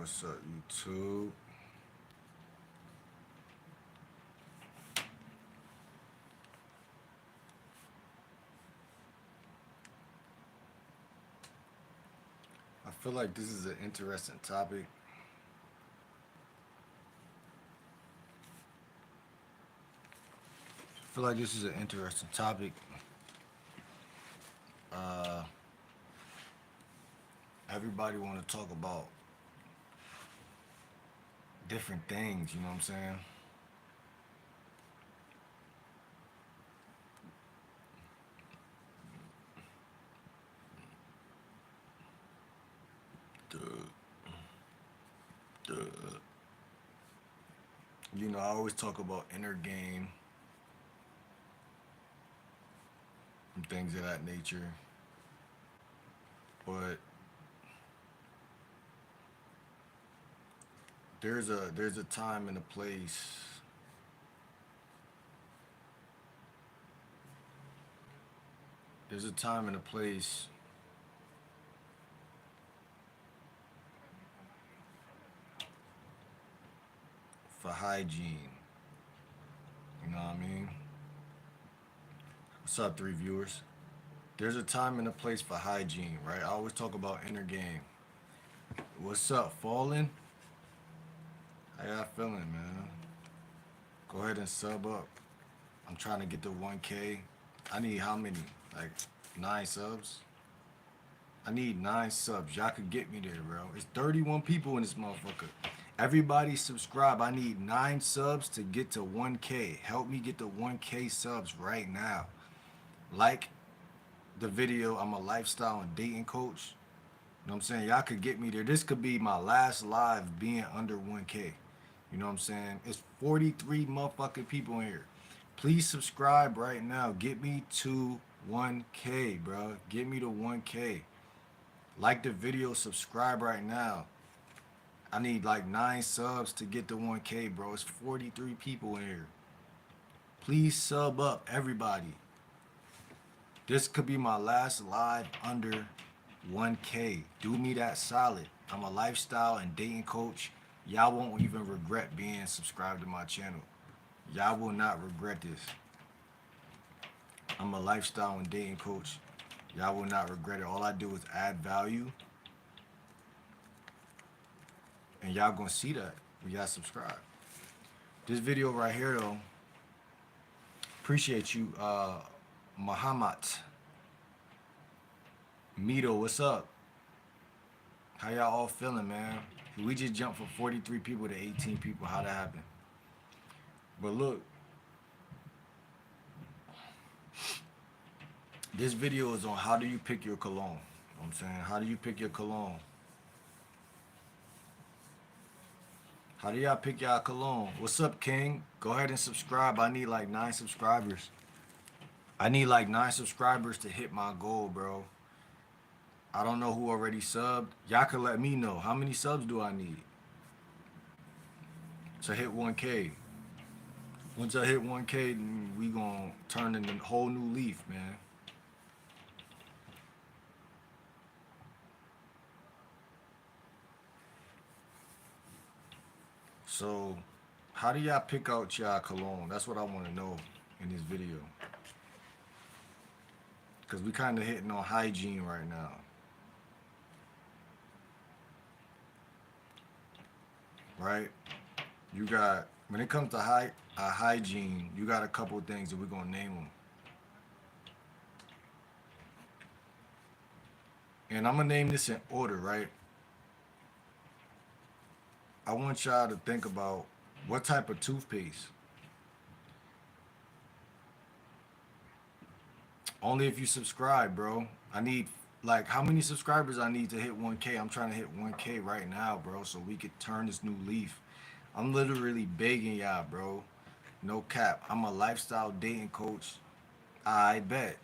What's up, YouTube? I feel like this is an interesting topic. I feel like this is an interesting topic. Uh, Everybody want to talk about different things. You know what I'm saying? The, the, I always talk about inner game and things of that nature. But there's a time and a place. There's a time and a place for hygiene. You know what I mean? What's up, three viewers? There's a time and a place for hygiene, right? I always talk about inner game. What's up, Fallen? How y'all feeling, man? Go ahead and sub up. I'm trying to get to 1K. I need how many? Like 9 subs? I need 9 subs. Y'all could get me there, bro. It's 31 people in this motherfucker. Everybody subscribe. I need 9 subs to get to 1K. Help me get to 1K subs right now. Like the video. I'm a lifestyle and dating coach. You know what I'm saying? Y'all could get me there. This could be my last live being under 1K. You know what I'm saying? It's 43 motherfucking people in here. Please subscribe right now. Get me to 1K, bro. Get me to 1K. Like the video, subscribe right now. I need like 9 subs to get to 1K, bro. It's 43 people in here. Please sub up, everybody. This could be my last live under 1K. Do me that solid. I'm a lifestyle and dating coach. Y'all won't even regret being subscribed to my channel. Y'all will not regret this. I'm a lifestyle and dating coach. Y'all will not regret it. All I do is add value. And y'all gonna see that when y'all subscribe. This video right here though, appreciate you, Muhammad. Mito, what's up? How y'all all feeling, man? We just jumped from 43 people to 18 people. How'd that happen? But look, this video is on how do you pick your cologne. You know what I'm saying? How do you pick your cologne? How do y'all pick y'all cologne? What's up, King? Go ahead and subscribe. I need like 9 subscribers. I need like 9 subscribers to hit my goal, bro. I don't know who already subbed. Y'all can let me know. How many subs do I need to hit 1K? Once I hit 1K, then we gonna turn in a whole new leaf, man. So, how do y'all pick out y'all cologne? That's what I want to know in this video. Because we kind of hitting on hygiene right now. Right? You got, when it comes to hygiene, you got a couple of things that we're going to name them. And I'm going to name this in order, right? I want y'all to think about what type of toothpaste. Only if you subscribe, bro. I need, like, how many subscribers I need to hit 1K? I'm trying to hit 1K right now, bro, so we could turn this new leaf. I'm literally begging y'all, bro. No cap. I'm a lifestyle dating coach. I bet.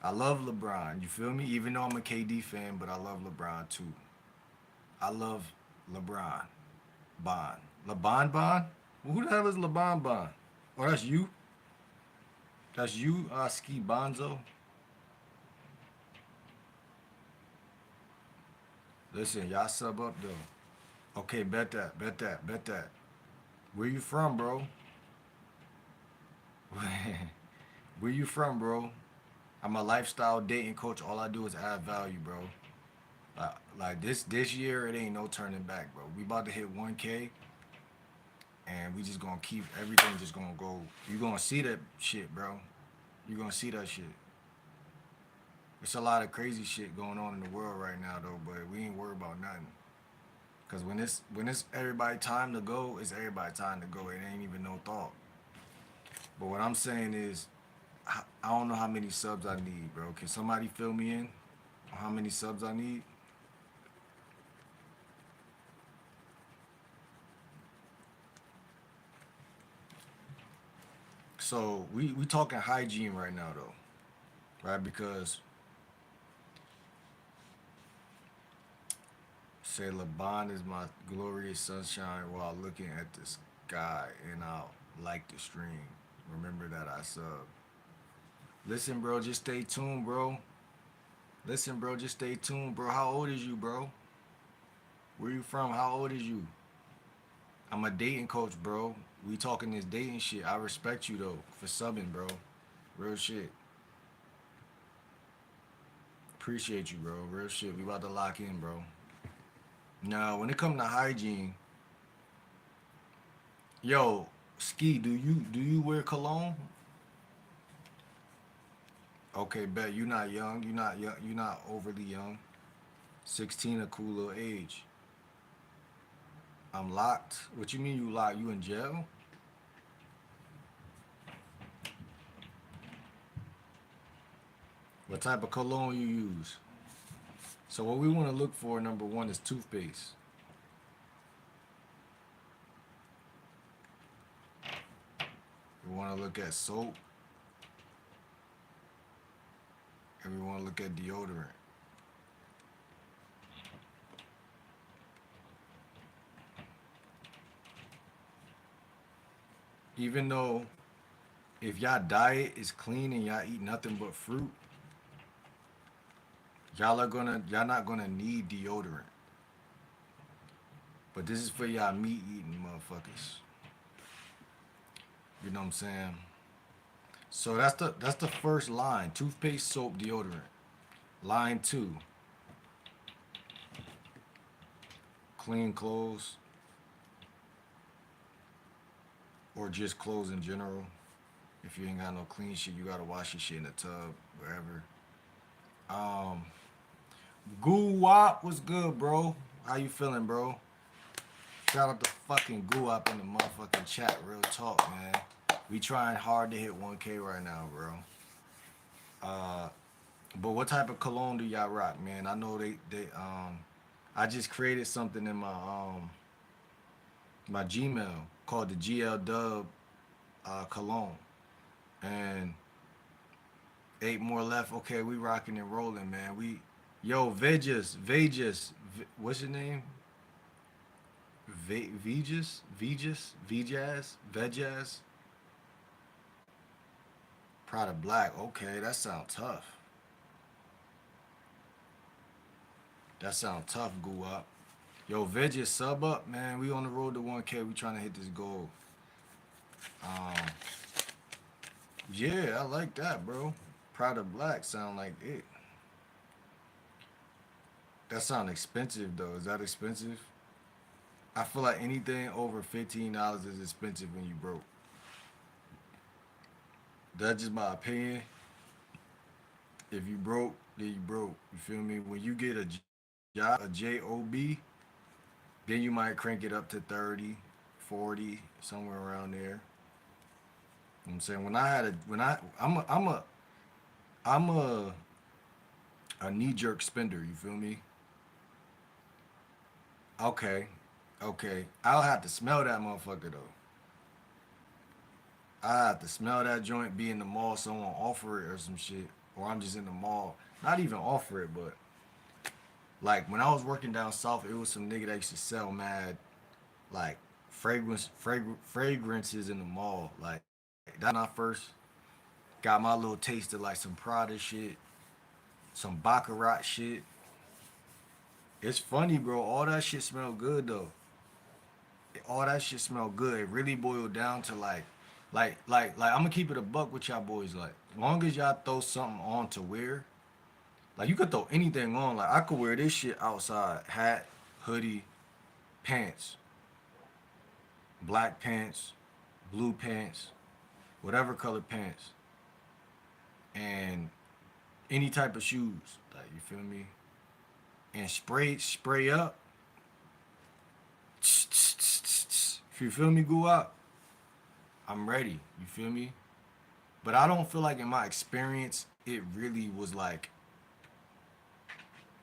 I love LeBron. You feel me? Even though I'm a KD fan, but I love LeBron too. I love LeBron. Bond. LeBron Bond? Well, who the hell is LeBron Bond? Oh, that's you? That's you, Ski Bonzo? Listen, y'all sub up though. Okay, bet that, bet that, bet that. Where you from, bro? Where you from, bro? I'm a lifestyle dating coach. All I do is add value, bro. Like this year, it ain't no turning back, bro. We about to hit 1K, and we just gonna keep everything just gonna go. You gonna see that shit, bro. You gonna see that shit. It's a lot of crazy shit going on in the world right now, though. But we ain't worried about nothing. Cause when it's everybody time to go, it's everybody time to go. It ain't even no thought. But what I'm saying is, I don't know how many subs I need, bro. Can somebody fill me in on how many subs I need? So we talking hygiene right now, though, right? Because say LeBron is my glorious sunshine while looking at the sky, and I'll like the stream. Remember that I sub. Listen, bro, just stay tuned, bro. Listen, bro, just stay tuned, bro. How old is you, bro? Where you from? How old is you? I'm a dating coach, bro. We talking this dating shit. I respect you though for subbing, bro. Real shit. Appreciate you, bro. Real shit. We about to lock in, bro. Now, when it come to hygiene, yo, Ski, do you wear cologne? Okay, bet you not young. You not young. You not overly young. 16, a cool little age. I'm locked. What you mean you locked? You in jail? What type of cologne you use? So what we want to look for, number one, is toothpaste. We want to look at soap, and we want to look at deodorant. Even though if y'all diet is clean and y'all eat nothing but fruit, y'all not gonna need deodorant. But this is for y'all meat eating motherfuckers. You know what I'm saying? So that's the first line: toothpaste, soap, deodorant. Line two: clean clothes or just clothes in general. If you ain't got no clean shit, you gotta wash your shit in the tub wherever. Um, Goo Wop, what's good, bro? How you feeling, bro? Shout out to fucking Goo Wop in the motherfucking chat. Real talk, man. We trying hard to hit 1K right now, bro. Uh, but what type of cologne do y'all rock, man? I know I just created something in my Gmail called the GL Dub cologne, and eight more left. Okay, we rocking and rolling, man. Yo, what's your name? Vejaz, Prada Black. Okay, that sound tough. That sound tough, Goo Up. Yo, Veggies, sub up, man. We on the road to 1K. We trying to hit this goal. Um, yeah, I like that, bro. Prada Black sound like it. That sound expensive though. Is that expensive? I feel like anything over $15 is expensive when you broke. That's just my opinion. If you broke, then you broke. You feel me? When you get a job, a job, then you might crank it up to 30, 40, somewhere around there. You know what I'm saying? When I had a when I I'm a knee jerk spender, you feel me? Okay. Okay. I'll have to smell that motherfucker though. I have to smell that joint, be in the mall, someone offer it or some shit. Or I'm just in the mall. Not even offer it, but like when I was working down south, it was some nigga that used to sell mad like fragrances in the mall. Like that's when I first got my little taste of like some Prada shit, some Baccarat shit. It's funny, bro. All that shit smell good though. all that shit smell good. It really boiled down to like I'm gonna keep it a buck with y'all boys. Like, long as y'all throw something on to wear, like you could throw anything on. Like I could wear this shit outside, hat, hoodie, pants, black pants, blue pants, whatever color pants, and any type of shoes. Like you feel me? And spray up. If you feel me, go out. I'm ready. You feel me? But I don't feel like in my experience it really was like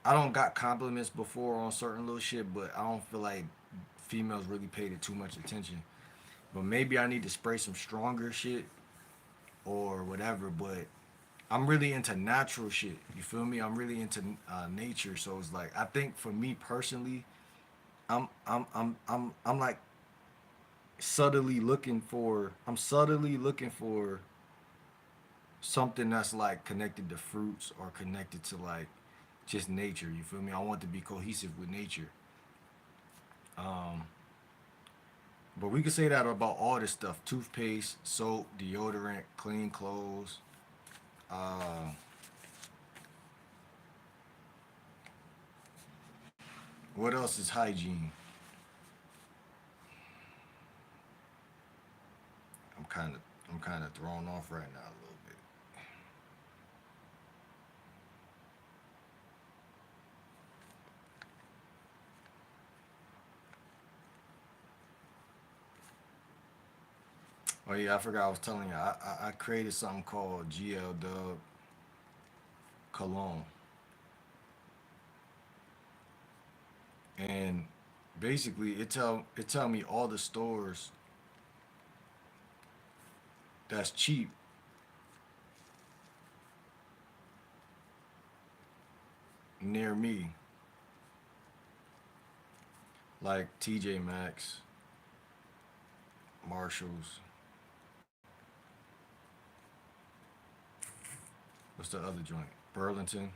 I don't got compliments before on certain little shit, but I don't feel like females really paid it too much attention. But maybe I need to spray some stronger shit or whatever. But I'm really into natural shit. You feel me? I'm really into nature. So it's like I think for me personally, I'm like subtly looking for something that's like connected to fruits or connected to like just nature. You feel me? I want to be cohesive with nature. Um, but we could say that about all this stuff: toothpaste, soap, deodorant, clean clothes. Uh, what else is hygiene? I'm kind of I'm kind of thrown off right now a little bit. Oh yeah, I forgot I was telling you. I created something called GL Dub Cologne, and basically it tell me all the stores that's cheap near me, like TJ Maxx, Marshalls. What's the other joint? Burlington.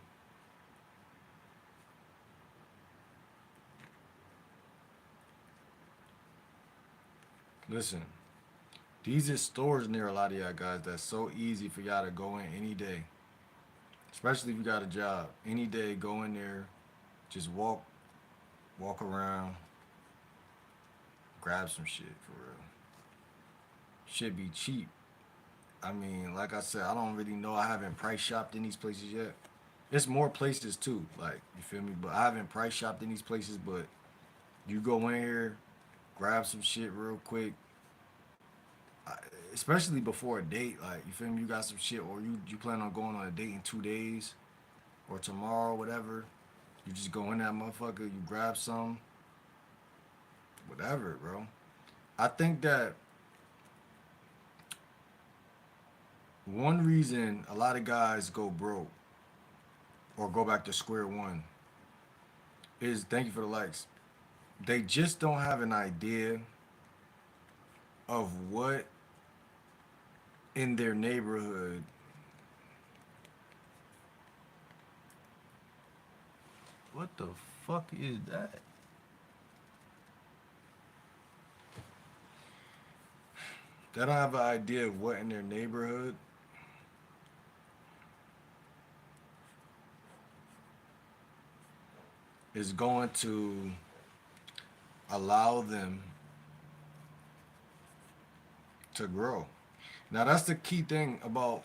Listen, these is stores near a lot of y'all guys that's so easy for y'all to go in any day, especially if you got a job. Any day, go in there, just walk around, grab some shit for real. Should be cheap. I mean, like I said, I don't really know. I haven't price shopped in these places yet. It's more places too, like you feel me. But I haven't price shopped in these places. But you go in here, grab some shit real quick, I- especially before a date. Like you feel me, you got some shit, or you plan on going on a date in 2 days or tomorrow, whatever. You just go in that motherfucker, you grab some, whatever, bro. I think that one reason a lot of guys go broke or go back to square one is thank you for the likes. They just don't have an idea of what in their neighborhood. What the fuck is that? They don't have an idea of what in their neighborhood is going to allow them to grow. Now that's the key thing about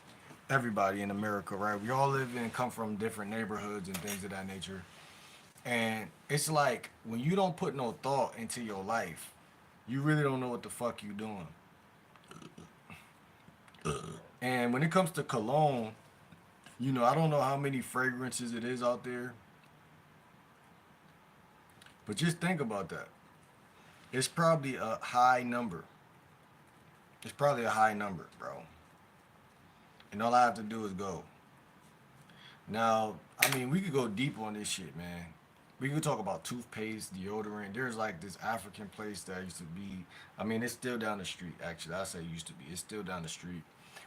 everybody in America, right? We all live and come from different neighborhoods and things of that nature. And it's like when you don't put no thought into your life, you really don't know what the fuck you doing. And when it comes to cologne, I don't know how many fragrances it is out there, but just think about that. It's probably a high number. It's probably a high number, bro. And all I have to do is go. Now, I mean, we could go deep on this shit, man. We could talk about toothpaste, deodorant. There's like this African place that used to be. I mean, it's still down the street. Actually, I say it used to be. It's still down the street.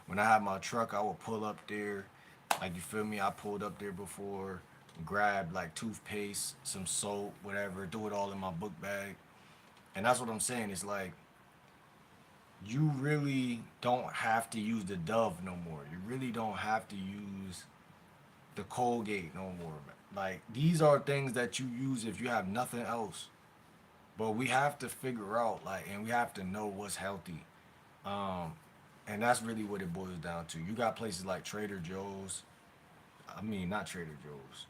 When I had my truck, I would pull up there. Like you feel me? I pulled up there before, grabbed like toothpaste, some soap, whatever. Do it all in my book bag, And that's what I'm saying. It's like you really don't have to use the Dove no more. You really don't have to use the Colgate no more. Like these are things that you use if you have nothing else. But we have to figure out like, and we have to know what's healthy. Um, and that's really what it boils down to. You got places like Trader Joe's. I mean, not Trader Joe's.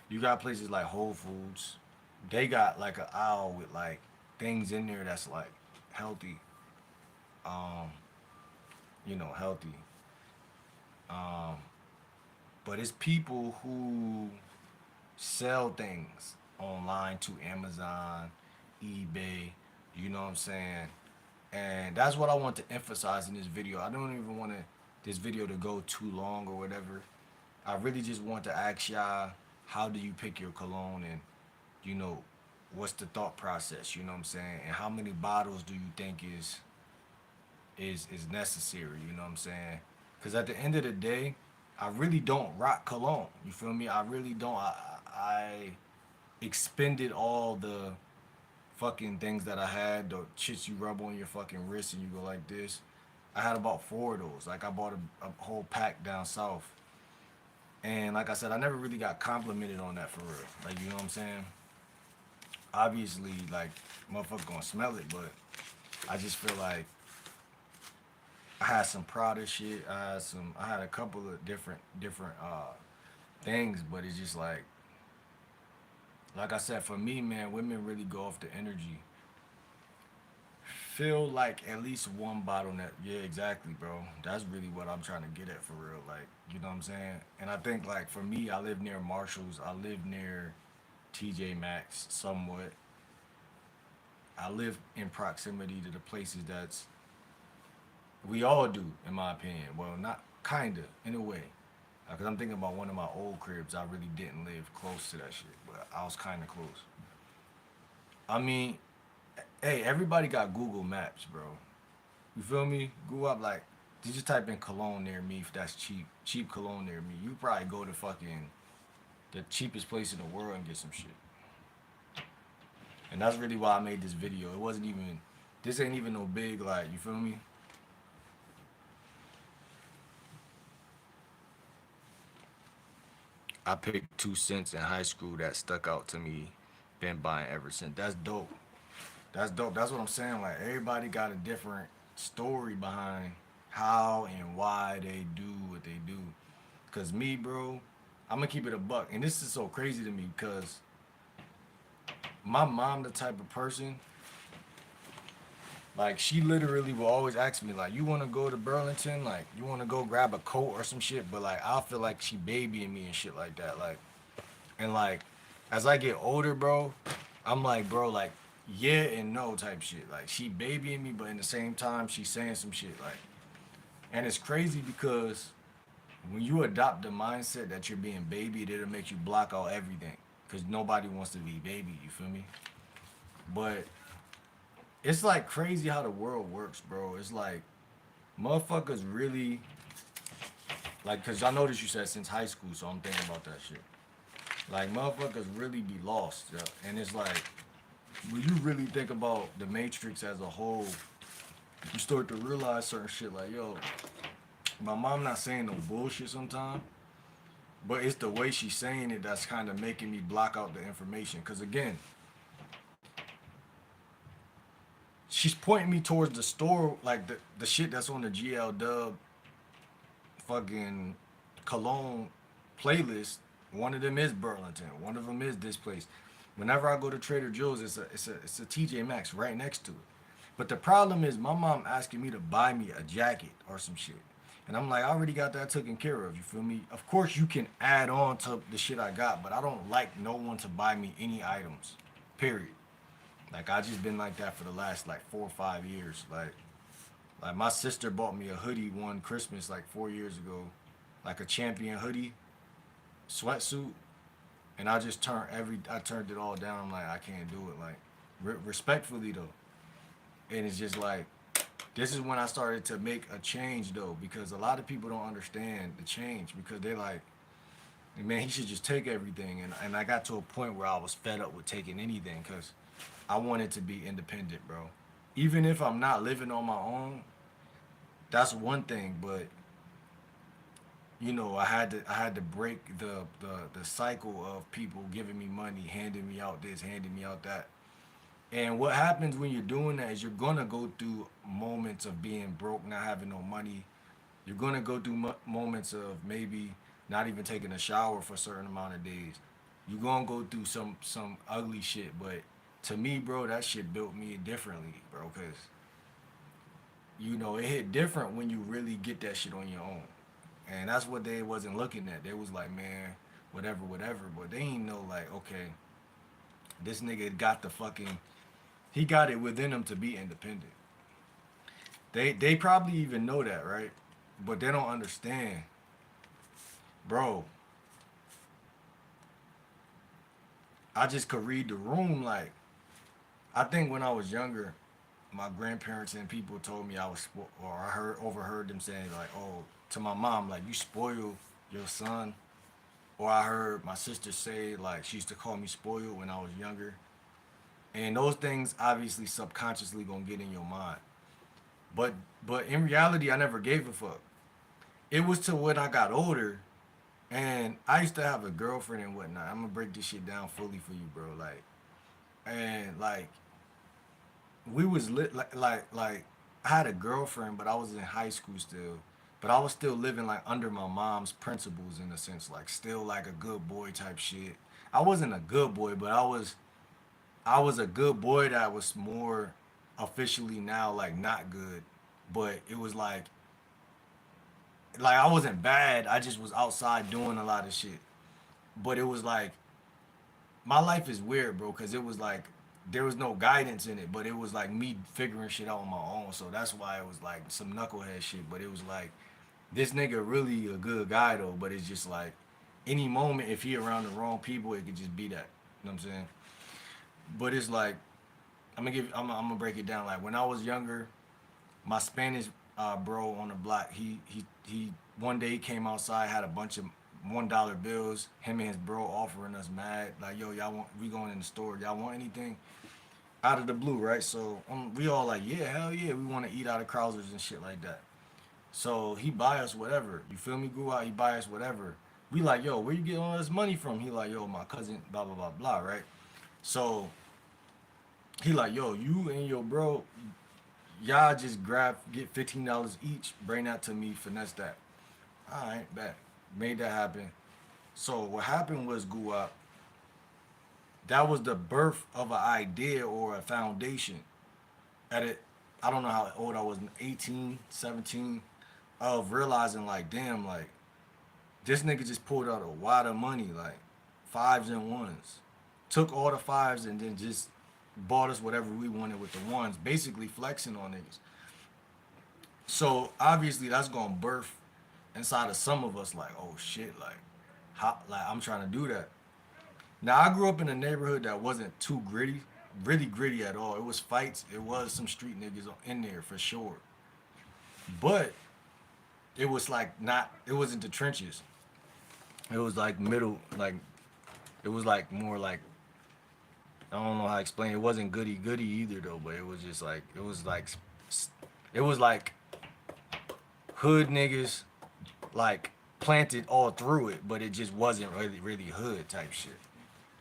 You got places like Whole Foods. They got like an aisle with like things in there that's like healthy. Um, healthy. Um, but it's people who sell things online to Amazon, eBay. You know what I'm saying? And that's what I want to emphasize in this video. I don't even want this video to go too long or whatever. I really just want to ask y'all, how do you pick your cologne, and you know, what's the thought process? You know what I'm saying? And how many bottles do you think is necessary? You know what I'm saying? Because at the end of the day, I really don't rock cologne. You feel me? I really don't. I expended all the fucking things that I had, the shits you rub on your fucking wrist and you go like this. I had about four of those. Like I bought a whole pack down south. And like I said, I never really got complimented on that for real. Like, you know what I'm saying? Obviously, like, motherfucker gonna smell it, but I just feel like I had some Prada shit. I had a couple of different things, but it's just like I said, for me, man, women really go off the energy. Feel like at least one bottleneck. Yeah, exactly, bro. That's really what I'm trying to get at for real. Like, you know what I'm saying? And I think like for me, I live near Marshalls. I live near TJ Maxx somewhat. I live in proximity to the places that's we all do, in my opinion. Well, not kinda, in a way. Cause I'm thinking about one of my old cribs. I really didn't live close to that shit, but I was kind of close. I mean, hey, everybody got Google Maps, bro. You feel me? Go up like, you just type in Cologne near me if that's cheap. Cheap Cologne near me. You probably go to fucking the cheapest place in the world and get some shit. And that's really why I made this video. It wasn't even, this ain't even no big like, you feel me? I picked 2 cents in high school that stuck out to me. Been buying ever since. That's dope. That's dope. That's what I'm saying. Like everybody got a different story behind how and why they do what they do. Cause me, bro, I'm gonna keep it a buck. And this is so crazy to me because my mom, the type of person, like she literally will always ask me, like, you wanna go to Burlington? Like, you wanna go grab a coat or some shit? But like I feel like she babying me and shit like that. Like and like as I get older, bro, I'm like, bro, like yeah and no type shit. Like she babying me, but in the same time she's saying some shit. Like and it's crazy because when you adopt the mindset that you're being babied, it'll make you block out everything. Cause nobody wants to be baby, you feel me? But it's like crazy how the world works, bro. It's like motherfuckers really like, cause I noticed you said since high school, so I'm thinking about that shit. Like motherfuckers really be lost, yeah. And it's like when you really think about the Matrix as a whole, you start to realize certain shit. Like, yo, my mom not saying no bullshit sometimes, but it's the way she's saying it that's kind of making me block out the information. Cause again, she's pointing me towards the store, like the shit that's on the GL Dub fucking Cologne playlist. One of them is Burlington. One of them is this place. Whenever I go to Trader Joe's, it's a TJ Maxx right next to it. But the problem is my mom asking me to buy me a jacket or some shit. And I'm like, I already got that taken care of, you feel me? Of course you can add on to the shit I got, but I don't like no one to buy me any items. Period. Like I just been like that for the last like 4 or 5 years. Like my sister bought me a hoodie one Christmas like 4 years ago. Like a champion hoodie, sweatsuit. And I turned it all down. I'm like, I can't do it. Like respectfully though. And it's just like this is when I started to make a change though, because a lot of people don't understand the change because they're like, And man, he should just take everything. And I got to a point where I was fed up with taking anything because I wanted to be independent, bro. Even if I'm not living on my own, that's one thing. But I had to break the cycle of people giving me money, handing me out this, handing me out that. And what happens when you're doing that is you're gonna go through moments of being broke, not having no money. You're gonna go through moments of maybe not even taking a shower for a certain amount of days. You're gonna go through some ugly shit, but to me, bro, that shit built me differently, bro. Cause it hit different when you really get that shit on your own, and that's what they wasn't looking at. They was like, man, whatever, whatever, but they ain't know like, okay, this nigga got the fucking, he got it within him to be independent. They probably even know that, right? But they don't understand, bro. I just could read the room. Like, I think when I was younger, my grandparents and people told me I was or I heard overheard them saying like, "Oh," to my mom, like, "You spoil your son." Or I heard my sister say like she used to call me spoiled when I was younger. And those things obviously subconsciously gonna get in your mind. But but in reality, I never gave a fuck. It was to when I got older, and I used to have a girlfriend and whatnot. I'm gonna break this shit down fully for you, bro. Like, we was lit like I had a girlfriend, but I was in high school still. But I was still living like under my mom's principles in a sense, like still like a good boy type shit. I wasn't a good boy, but I was a good boy that was more officially now like not good. But it was like I wasn't bad. I just was outside doing a lot of shit. But it was like my life is weird, bro, because it was like there was no guidance in it, but it was like me figuring shit out on my own. So that's why it was like some knucklehead shit. But it was like this nigga really a good guy though. But it's just like any moment if he around the wrong people, it could just be that. You know what I'm saying? But it's like I'm gonna break it down. Like when I was younger, my Spanish bro on the block, he one day he came outside, had a bunch of $1 bills. Him and his bro offering us mad like, yo, y'all want, we going in the store, y'all want anything? Out of the blue, right? So we all like, yeah, hell yeah, we want to eat out of Krausers and shit like that. So he buy us whatever. You feel me? Go out, he buy us whatever. We like, yo, where you get all this money from? He like, yo, my cousin, blah blah blah blah, right? So he like, yo, you and your bro, y'all just get $15 each, bring that to me, finesse that. All right, bet. Made that happen. So what happened was Guap, that was the birth of an idea or a foundation. At it, I don't know how old I was, 18, 17, of realizing like, damn, like this nigga just pulled out a wad of money, like fives and ones. Took all the fives and then just bought us whatever we wanted with the ones, basically flexing on niggas. So obviously that's gonna birth inside of some of us like, oh shit, like how, like I'm trying to do that. Now I grew up in a neighborhood that wasn't too gritty, really gritty at all. It was fights, it was some street niggas in there for sure. But it was like not, it wasn't the trenches. It was like middle, like it was like more like, I don't know how to explain. It wasn't goody goody either though, but it was just like it was like hood niggas like planted all through it, but it just wasn't really hood type shit.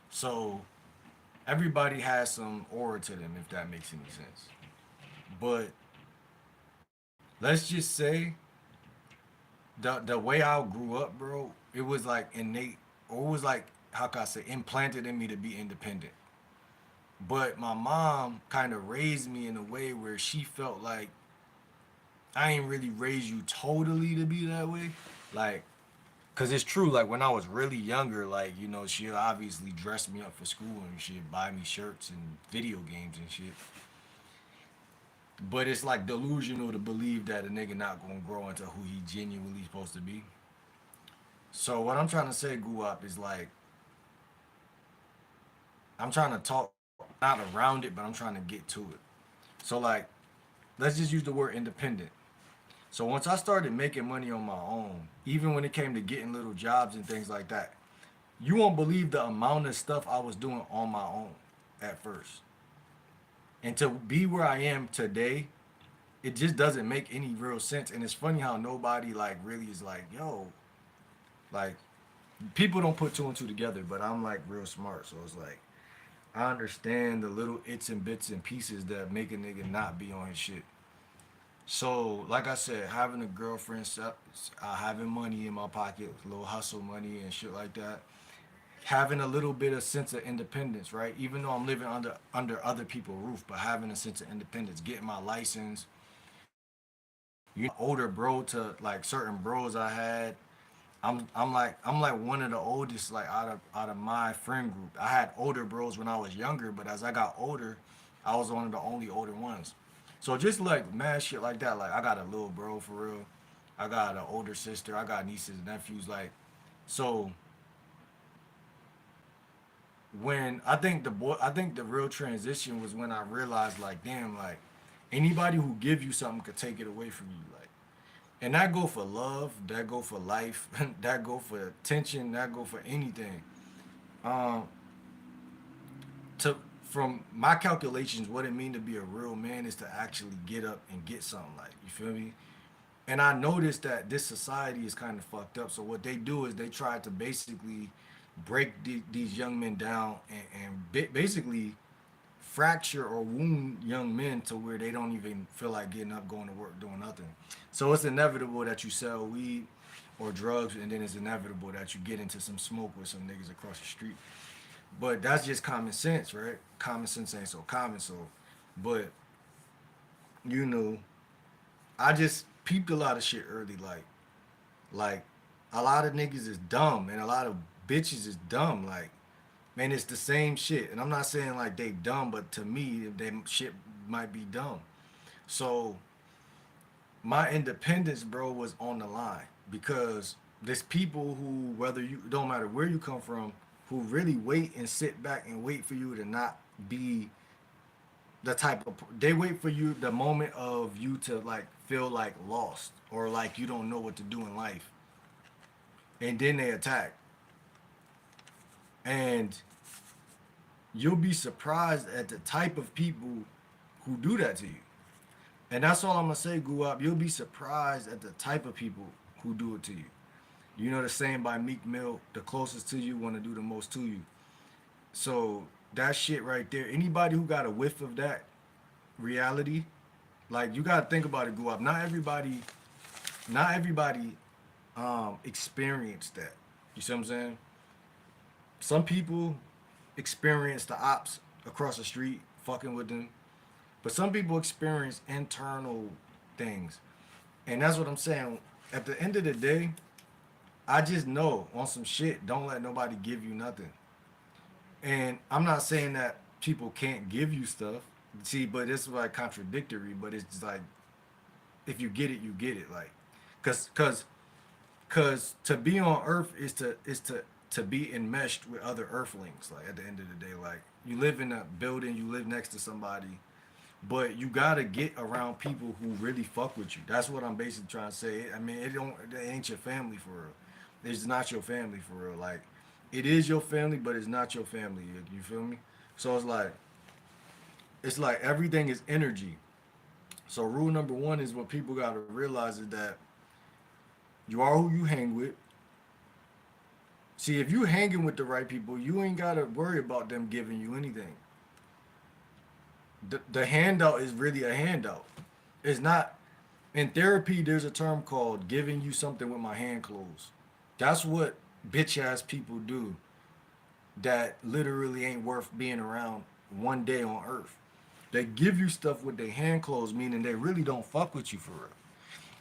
So everybody has some aura to them, if that makes any sense. But let's just say the way I grew up, bro, it was like innate, or it was like, how can I say, implanted in me to be independent. But my mom kind of raised me in a way where she felt like I ain't really raised you totally to be that way. Like, cause it's true. Like when I was really younger, like she'll obviously dress me up for school and she'd buy me shirts and video games and shit. But it's like delusional to believe that a nigga not gonna grow into who he genuinely supposed to be. So what I'm trying to say, Guap, is like I'm trying to talk not around it, but I'm trying to get to it. So like, let's just use the word independent. So once I started making money on my own, even when it came to getting little jobs and things like that, You won't believe the amount of stuff I was doing on my own at first. And to be where I am today, it just doesn't make any real sense. And it's funny how nobody like really is like, yo, like people don't put two and two together, but I'm like real smart. So it's like I understand the little its and bits and pieces that make a nigga not be on his shit. So, like I said, having a girlfriend, having money in my pocket, a little hustle money and shit like that, having a little bit of sense of independence, right? Even though I'm living under other people's roof, but having a sense of independence, getting my license. Older bro to like certain bros I had. I'm like one of the oldest like out of my friend group. I had older bros when I was younger, but as I got older, I was one of the only older ones. So just like mad shit like that. Like I got a little bro for real. I got an older sister. I got nieces and nephews. Like so when I think the real transition was when I realized like damn like anybody who give you something could take it away from you like and that go for love, that go for life, that go for attention, that go for anything. Um, to from my calculations, what it mean to be a real man is to actually get up and get something. Like you feel me? And I noticed that this society is kind of fucked up. So what they do is they try to basically break these young men down and basically fracture or wound young men to where they don't even feel like getting up, going to work, doing nothing. So it's inevitable that you sell weed or drugs, and then it's inevitable that you get into some smoke with some niggas across the street. But that's just common sense, right? Common sense ain't so common. So, but you know, I just peeped a lot of shit early, like a lot of niggas is dumb and a lot of bitches is dumb. Like man, it's the same shit. And I'm not saying like they dumb, but to me, they shit might be dumb. So my independence, bro, was on the line because there's people who, whether you don't matter where you come from, who really wait and sit back and wait for you to not be the type of they wait for you the moment of you to like feel like lost or like you don't know what to do in life, and then they attack. And you'll be surprised at the type of people who do that to you. And that's all I'm gonna say, Guap. You'll be surprised at the type of people who do it to you. You know the saying by Meek Mill, the closest to you want to do the most to you. So that shit right there, anybody who got a whiff of that reality, like you gotta think about it, Guap. Not everybody experienced that. You see what I'm saying? Some people experience the ops across the street fucking with them. But some people experience internal things. And that's what I'm saying. At the end of the day, I just know on some shit, don't let nobody give you nothing. And I'm not saying that people can't give you stuff. See, but it's like contradictory, but it's just like if you get it, you get it. Like cause cause to be on earth is to be enmeshed with other earthlings, like at the end of the day. Like you live in a building, you live next to somebody, but you gotta get around people who really fuck with you. That's what I'm basically trying to say. I mean, it ain't your family for real. It's not your family for real. Like, it is your family, but it's not your family. You feel me? So it's like everything is energy. So rule number one is what people gotta realize is that you are who you hang with. See, if you hanging with the right people, you ain't gotta worry about them giving you anything. The handout is really a handout. It's not in therapy. There's a term called giving you something with my hand closed. That's what bitch ass people do. That literally ain't worth being around one day on Earth. They give you stuff with their hand closed, meaning they really don't fuck with you for real.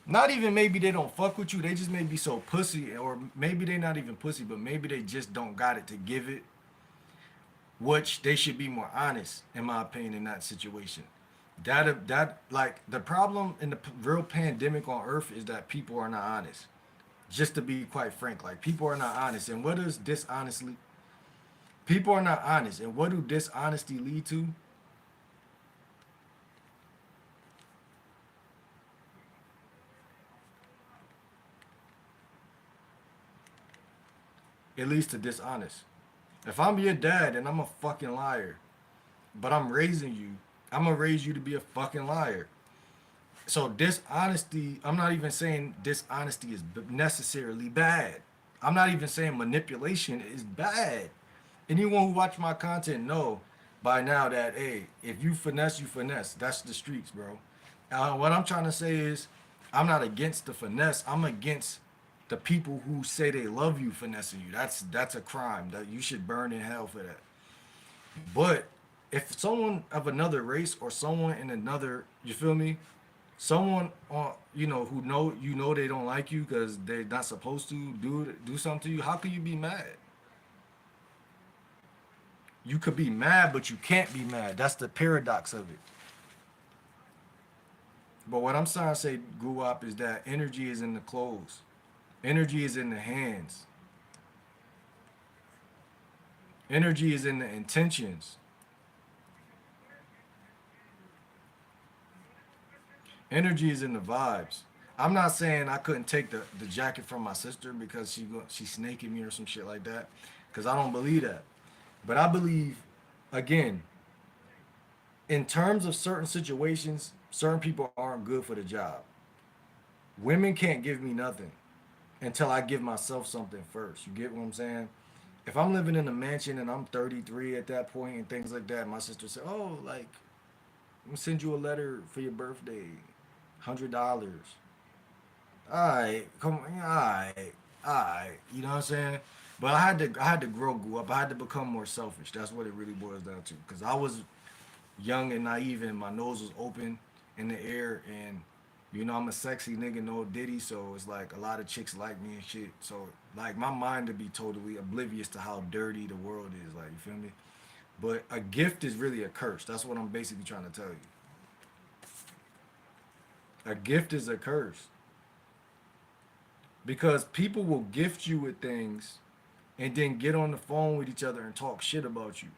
Not even maybe they don't fuck with you. They just may be so pussy, or maybe they not even pussy, but maybe they just don't got it to give it. Which they should be more honest, in my opinion, in that situation. That like the problem in the real pandemic on Earth is that people are not honest. Just to be quite frank, like people are not honest, and what does dishonestly? People are not honest, and what do dishonesty lead to? it leads to dishonest. If I'm your dad and I'm a fucking liar, but I'm raising you, I'm gonna raise you to be a fucking liar. So dishonesty, I'm not even saying dishonesty is necessarily bad. I'm not even saying manipulation is bad. Anyone who watch my content know by now that, hey, if you finesse, you finesse. That's the streets, bro. What I'm trying to say is, I'm not against the finesse. I'm against the people who say they love you finessing you. That's a crime. That you should burn in hell for that. But if someone of another race or someone in another, you feel me? Someone on, who know, they don't like you because they're not supposed to do something to you. How can you be mad? You could be mad, but you can't be mad. That's the paradox of it. But what I'm trying to say, Guwap, is that energy is in the clothes. Energy is in the hands. Energy is in the intentions. Energy is in the vibes. I'm not saying I couldn't take the jacket from my sister because she snaking me or some shit like that, because I don't believe that. But I believe, again, in terms of certain situations, certain people aren't good for the job. Women can't give me nothing until I give myself something first. You get what I'm saying? If I'm living in a mansion and I'm 33 at that point and things like that, my sister said, "Oh, like, I'm gonna send you a letter for your birthday, $100." All right, come on, all right, all right. You know what I'm saying? But I had to grow up. I had to become more selfish. That's what it really boils down to. Cause I was young and naive, and my nose was open in the air, and I'm a sexy nigga, no diddy, so it's like a lot of chicks like me and shit. So like my mind to be totally oblivious to how dirty the world is. Like, you feel me? But a gift is really a curse. That's what I'm basically trying to tell you. A gift is a curse because people will gift you with things and then get on the phone with each other and talk shit about you.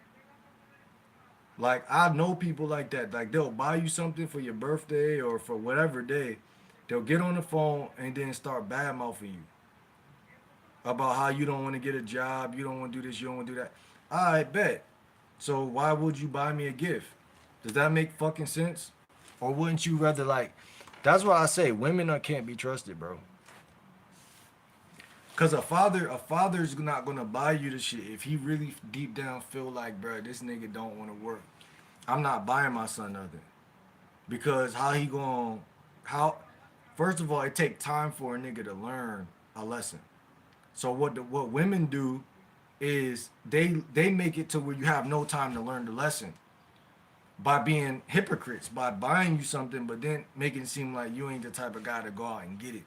Like, I know people like that. Like, they'll buy you something for your birthday or for whatever day. They'll get on the phone and then start bad mouthing you about how you don't want to get a job, you don't want to do this, you don't want to do that. I bet. So why would you buy me a gift? Does that make fucking sense? Or wouldn't you rather, like? That's why I say women can't be trusted, bro. Cause a father's not gonna buy you the shit if he really deep down feel like, bro, this nigga don't want to work. I'm not buying my son nothing. Because how he going how first of all, it take time for a nigga to learn a lesson. So what women do is they make it to where you have no time to learn the lesson by being hypocrites, by buying you something but then making it seem like you ain't the type of guy to go out and get it.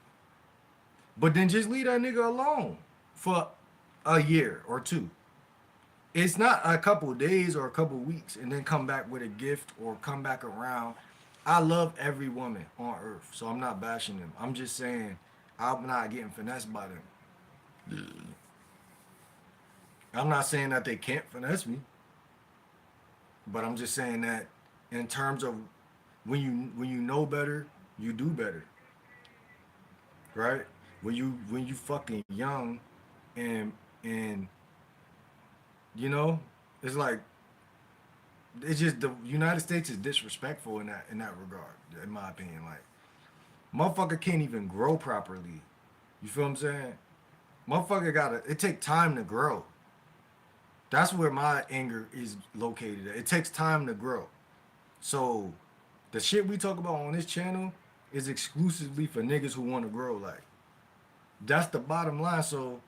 But then just leave that nigga alone for a year or two. It's not a couple of days or a couple of weeks and then come back with a gift or come back around. I love every woman on earth, so I'm not bashing them. I'm just saying I'm not getting finessed by them. I'm not saying that they can't finesse me, but I'm just saying that in terms of when you know better, you do better, right? When you fucking young and and you know, it's like it's just the United States is disrespectful in that regard, in my opinion. Like, motherfucker can't even grow properly. You feel what I'm saying? Motherfucker gotta it take time to grow. That's where my anger is located at. It takes time to grow. So the shit we talk about on this channel is exclusively for niggas who want to grow. Like, that's the bottom line. So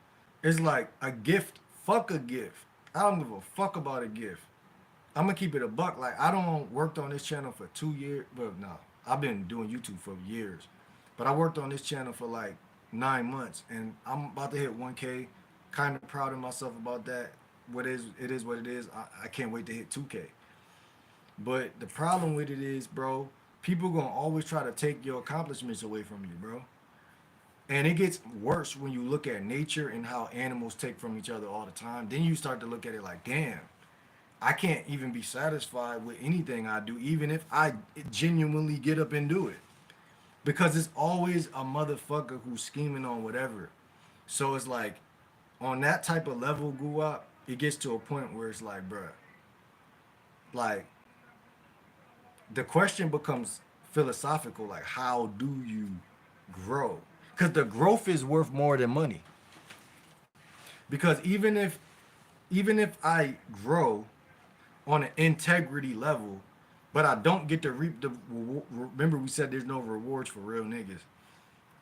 it's like a gift. Fuck a gift. I don't give a fuck about a gift. I'm gonna keep it a buck. Like, I don't worked on this channel for 2 years. Well, no, I've been doing YouTube for years, but I worked on this channel for like 9 months, and I'm about to hit 1K. Kind of proud of myself about that. It is what it is. I can't wait to hit 2K. But the problem with it is, bro, people gonna always try to take your accomplishments away from you, bro. And it gets worse when you look at nature and how animals take from each other all the time. Then you start to look at it like, damn, I can't even be satisfied with anything I do, even if I genuinely get up and do it. Because it's always a motherfucker who's scheming on whatever. So it's like, On that type of level, grew up, it gets to a point where it's like, bruh, like the question becomes philosophical, like how do you grow? Because the growth is worth more than money. Because even if I grow on an integrity level, but I don't get to reap the remember we said there's no rewards for real niggas.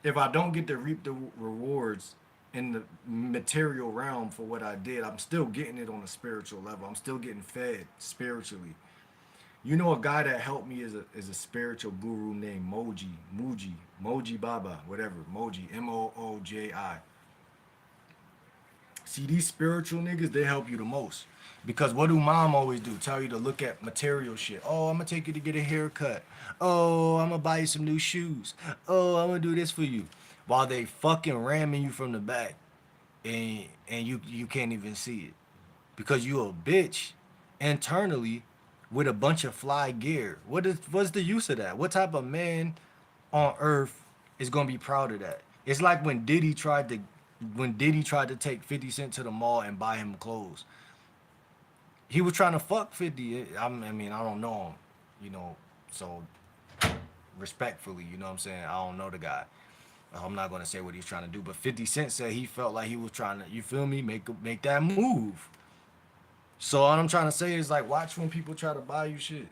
If I don't get to reap the rewards in the material realm for what I did, I'm still getting it on a spiritual level. I'm still getting fed spiritually. You know, a guy that helped me is a spiritual guru named Moji Baba, whatever, Moji, Mooji. See, these spiritual niggas, they help you the most. Because what do mom always do? Tell you to look at material shit. Oh, I'm gonna take you to get a haircut. Oh, I'm gonna buy you some new shoes. Oh, I'm gonna do this for you. While they fucking ramming you from the back and you can't even see it. Because you a bitch internally with a bunch of fly gear. What's the use of that? What type of man on earth is gonna be proud of that? It's like when Diddy tried to take 50 Cent to the mall and buy him clothes. He was trying to fuck 50. I mean, I don't know him, you know, so respectfully, you know what I'm saying? I don't know the guy. I'm not gonna say what he's trying to do, but 50 Cent said he felt like he was trying to, you feel me, make that move. So all I'm trying to say is like, watch when people try to buy you shit.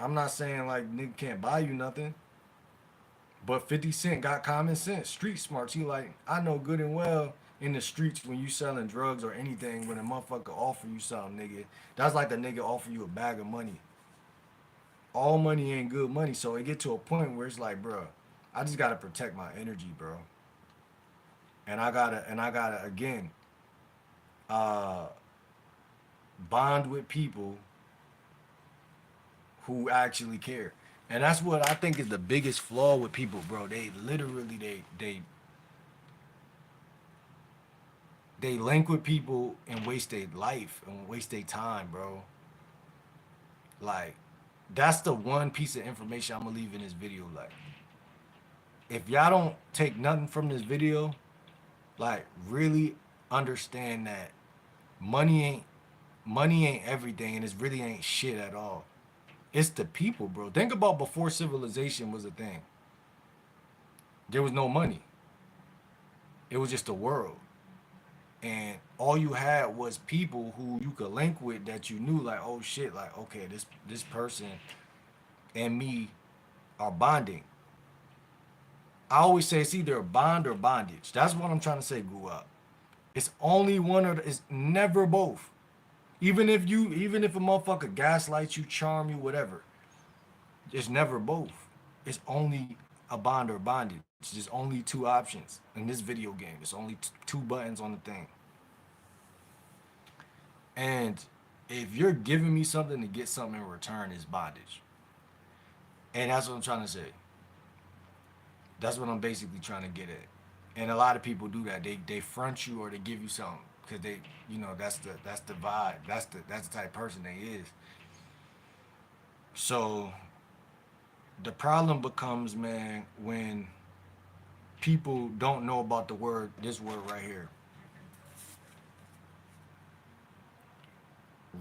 I'm not saying like nigga can't buy you nothing, but 50 Cent got common sense, street smarts. He like, I know good and well in the streets when you selling drugs or anything, when a motherfucker offer you something, nigga, that's like the nigga offer you a bag of money. All money ain't good money, so it get to a point where it's like, bro, I just gotta protect my energy, bro, and I gotta again, uh, bond with people who actually care. And that's what I think is the biggest flaw with people, bro. They literally they link with people and waste their life and waste their time, bro. Like that's the one piece of information I'm gonna leave in this video. Like if y'all don't take nothing from this video, like really understand that money ain't money ain't everything and it really ain't shit at all. It's the people, bro. Think about before civilization was a thing. There was no money. It was just a world. And all you had was people who you could link with that you knew like, oh shit, like okay, this person and me are bonding. I always say it's either a bond or bondage. That's what I'm trying to say, grew up. It's only one or it's never both. Even if a motherfucker gaslights you, charm you, whatever, it's never both. It's only a bond or bondage. There's only two options in this video game. There's only two buttons on the thing. And if you're giving me something to get something in return, it's bondage. And that's what I'm trying to say. That's what I'm basically trying to get at. And a lot of people do that. They front you or they give you something because they, that's the vibe. That's the type of person they is. So the problem becomes, man, when people don't know about this word right here,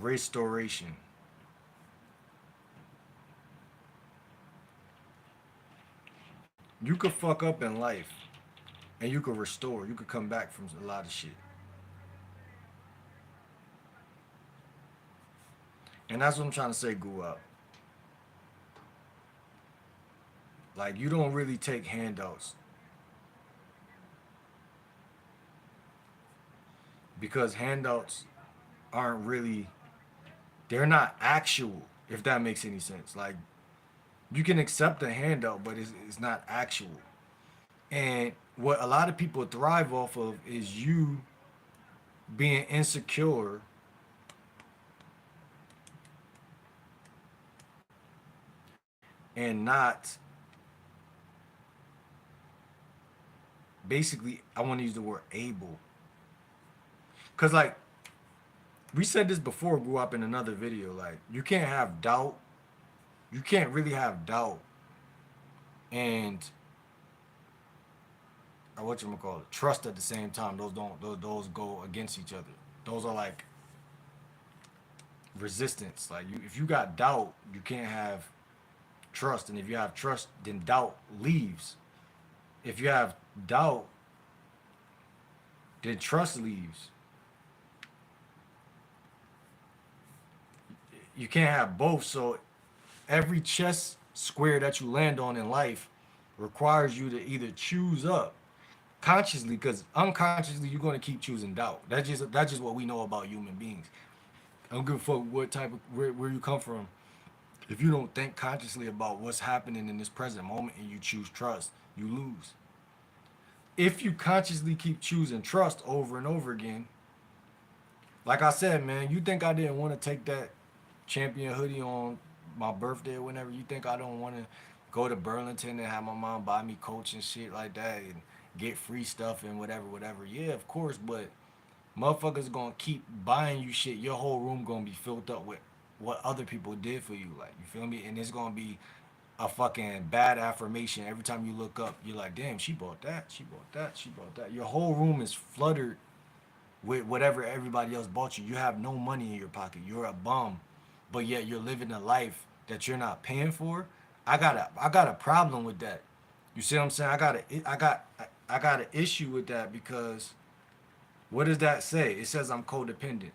restoration. You could fuck up in life and you could restore. You could come back from a lot of shit. And that's what I'm trying to say, grew up. Like you don't really take handouts because handouts aren't really they're not actual, if that makes any sense. Like you can accept a handout, but it's not actual. And what a lot of people thrive off of is you being insecure and not basically, I want to use the word able. Because, like, we said this before, grew up in another video. Like, you can't have doubt. You can't really have doubt and whatchamacallit, trust at the same time. Those don't those go against each other. Those are like resistance. Like you, if you got doubt, you can't have trust, and if you have trust, then doubt leaves. If you have doubt, then trust leaves. You can't have both. So every chess square that you land on in life requires you to either choose up consciously, because unconsciously you're going to keep choosing doubt. That's just what we know about human beings. I don't give a fuck what type of where you come from. If you don't think consciously about what's happening in this present moment and you choose trust, you lose. If you consciously keep choosing trust over and over again, like I said, man, you think I didn't want to take that champion hoodie on my birthday or whenever? You think I don't want to go to Burlington and have my mom buy me Coach and shit like that and get free stuff and whatever, whatever? Yeah, of course, but motherfuckers gonna keep buying you shit. Your whole room gonna be filled up with what other people did for you. Like, you feel me? And it's gonna be a fucking bad affirmation every time you look up. You're like, damn, she bought that, she bought that, she bought that. Your whole room is flooded with whatever everybody else bought you. You have no money in your pocket. You're a bum, but yet you're living a life that you're not paying for. I got a problem with that. You see what I'm saying? I got an issue with that because what does that say? It says I'm codependent.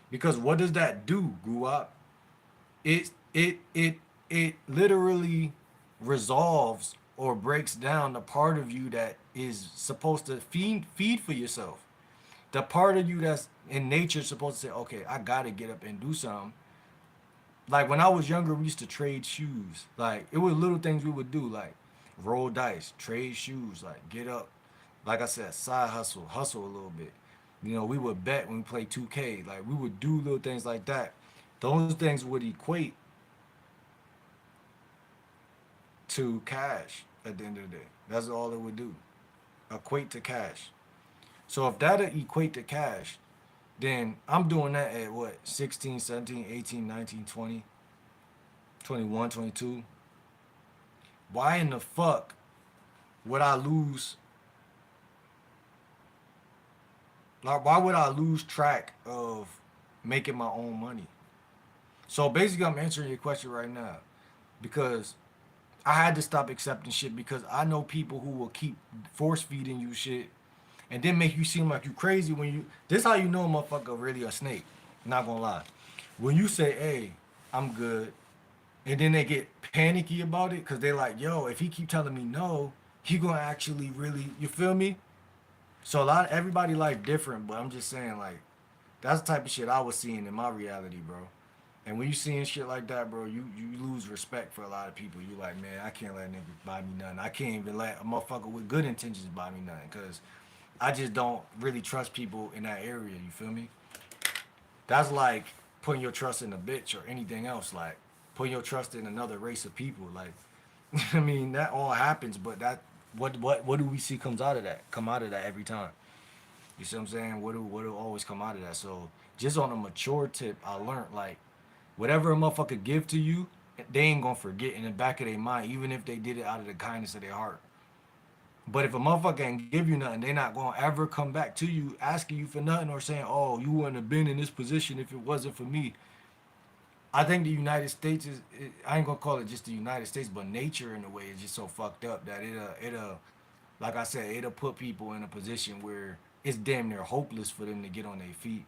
Because what does that do, grew up? It literally resolves or breaks down the part of you that is supposed to feed for yourself. The part of you that's in nature supposed to say, okay, I gotta get up and do something. Like when I was younger, we used to trade shoes. Like it was little things we would do, like roll dice, trade shoes, like get up. Like I said, side hustle, hustle a little bit. You know, we would bet when we played 2K. Like we would do little things like that. Those things would equate to cash at the end of the day. That's all it would do. Equate to cash. So if that equate to cash, then I'm doing that at what, 16, 17, 18, 19, 20, 21, 22. Why in the fuck would I lose, like why would I lose track of making my own money? So basically I'm answering your question right now because I had to stop accepting shit because I know people who will keep force feeding you shit and then make you seem like you crazy when you. This how you know a motherfucker really a snake. Not gonna lie. When you say, "Hey, I'm good," and then they get panicky about it because they're like, "Yo, if he keep telling me no, he gonna actually really." You feel me? So a lot, everybody life different, but I'm just saying like that's the type of shit I was seeing in my reality, bro. And when you seeing shit like that, bro, you lose respect for a lot of people. You like, man, I can't let a nigga buy me nothing. I can't even let a motherfucker with good intentions buy me nothing, cause I just don't really trust people in that area. You feel me? That's like putting your trust in a bitch or anything else. Like putting your trust in another race of people. Like, I mean, that all happens, but that what do we see comes out of that? Come out of that every time. You see what I'm saying? What do always come out of that? So just on a mature tip, I learned like whatever a motherfucker give to you, they ain't gonna forget in the back of their mind, even if they did it out of the kindness of their heart. But if a motherfucker ain't give you nothing, they not gonna ever come back to you asking you for nothing or saying, "Oh, you wouldn't have been in this position if it wasn't for me." I think the United States is. I ain't gonna call it just the United States, but nature in a way is just so fucked up that like I said, it'll put people in a position where it's damn near hopeless for them to get on their feet.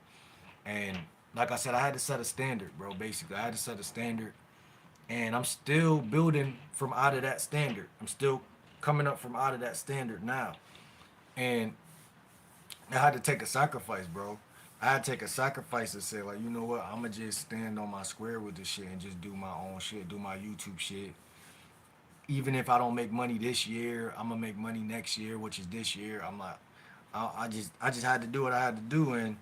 And like I said, I had to set a standard, bro. Basically, I had to set a standard, and I'm still building from out of that standard. I'm still coming up from out of that standard now, and I had to take a sacrifice, bro. I had to take a sacrifice to say, like, you know what? I'ma just stand on my square with this shit and just do my own shit, do my YouTube shit. Even if I don't make money this year, I'm gonna make money next year, which is this year. I'm like, I just had to do what I had to do, and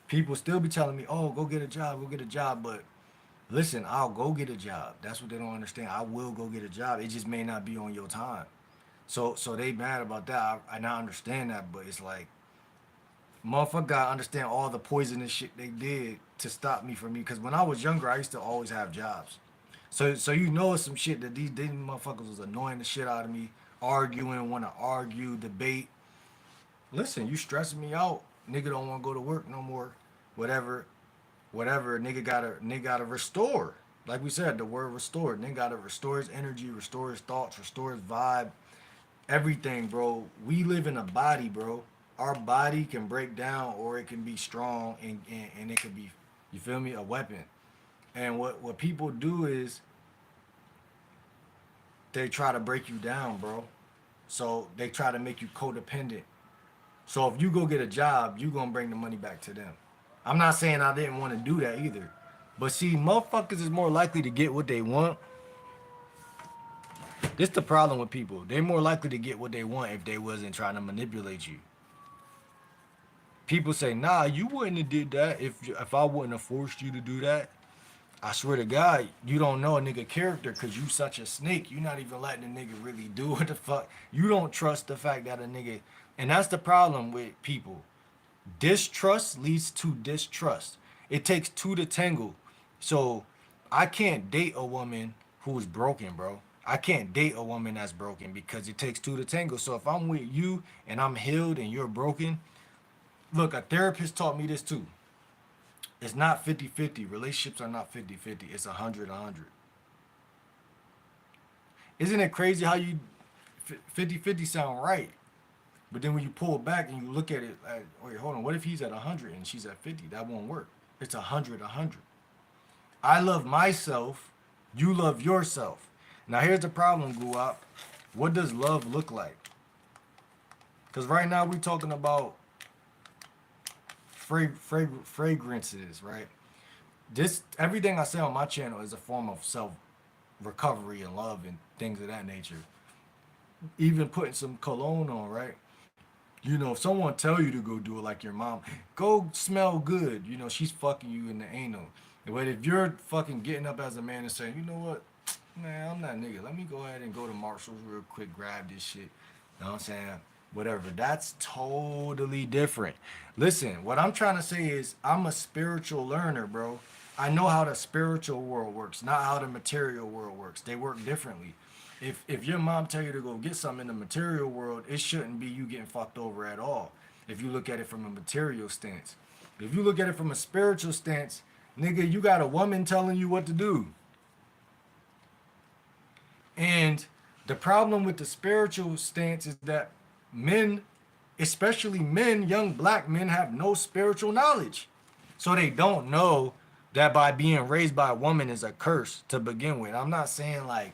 people still be telling me, "Oh, go get a job, go get a job." But listen, I'll go get a job. That's what they don't understand. I will go get a job. It just may not be on your time. So they mad about that. And I understand that, but it's like motherfucker gotta understand all the poisonous shit they did to stop me from me. Because when I was younger, I used to always have jobs. So you know it's some shit that these motherfuckers was annoying the shit out of me, arguing, want to argue, debate. Listen, you stressing me out. Nigga don't want to go to work no more. Whatever, whatever. Nigga gotta restore. Like we said, the word restore. Nigga gotta restore his energy, restore his thoughts, restore his vibe, everything, bro. We live in a body, bro. Our body can break down or it can be strong and it could be, you feel me, a weapon. And what people do is they try to break you down, bro. So they try to make you codependent. So if you go get a job, you gonna bring the money back to them. I'm not saying I didn't want to do that either. But see, motherfuckers is more likely to get what they want. This the problem with people. They're more likely to get what they want if they wasn't trying to manipulate you. People say, nah, you wouldn't have did that if I wouldn't have forced you to do that. I swear to God, you don't know a nigga character because you such a snake. You not even letting a nigga really do what the fuck. You don't trust the fact that a nigga, and that's the problem with people. Distrust leads to distrust. It takes two to tangle. So I can't date a woman who's broken, bro. I can't date a woman that's broken because it takes two to tangle. So if I'm with you and I'm healed and you're broken, look, a therapist taught me this too. It's not 50-50. Relationships are not 50-50. It's 100-100. Isn't it crazy how you 50-50 sound right? But then when you pull back and you look at it, like, wait, hold on. What if he's at 100 and she's at 50? That won't work. It's 100-100. I love myself. You love yourself. Now here's the problem, Guap. What does love look like? Because right now we're talking about fragrances, right? This everything I say on my channel is a form of self recovery and love and things of that nature. Even putting some cologne on, right? You know, if someone tell you to go do it like your mom, go smell good. You know, she's fucking you in the anal. But if you're fucking getting up as a man and saying, you know what, man, I'm that nigga. Let me go ahead and go to Marshall's real quick, grab this shit. You know what I'm saying? Whatever. That's totally different. Listen, what I'm trying to say is I'm a spiritual learner, bro. I know how the spiritual world works, not how the material world works. They work differently. If your mom tell you to go get something in the material world, it shouldn't be you getting fucked over at all. If you look at it from a material stance. If you look at it from a spiritual stance, nigga, you got a woman telling you what to do. And the problem with the spiritual stance is that men, especially men, young black men, have no spiritual knowledge. So they don't know that by being raised by a woman is a curse to begin with. I'm not saying like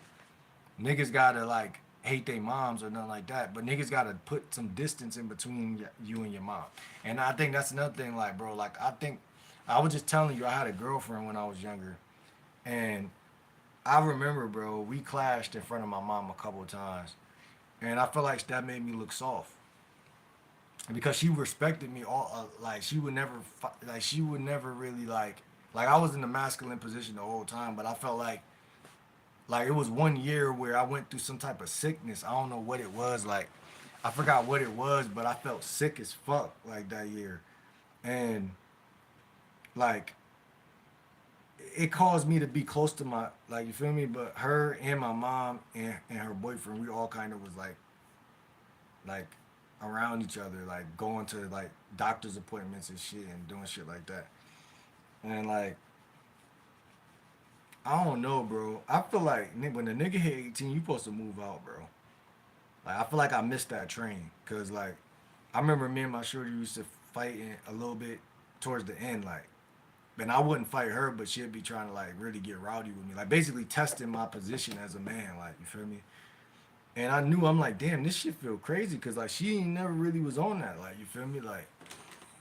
niggas gotta like hate their moms or nothing like that, but niggas gotta put some distance in between you and your mom. And I think that's another thing, like, bro, like I think I was just telling you I had a girlfriend when I was younger, and I remember, bro, we clashed in front of my mom a couple of times, and I feel like that made me look soft because she respected me all. Like she would never, like she would never really like I was in the masculine position the whole time, but I felt like it was one year where I went through some type of sickness. I don't know what it was. Like I forgot what it was, but I felt sick as fuck like that year, and like it caused me to be close to my like you feel me. But her and my mom and her boyfriend, we all kind of was like around each other, like going to like doctor's appointments and shit and doing shit like that. And like I don't know, bro. I feel like when the nigga hit 18, you supposed to move out, bro. Like I feel like I missed that train, cause like I remember me and my shorty used to fight a little bit towards the end, like. And I wouldn't fight her, but she'd be trying to like really get rowdy with me, like basically testing my position as a man, like you feel me. And I knew I'm like, damn, this shit feel crazy, cause like she ain't never really was on that, like you feel me, like.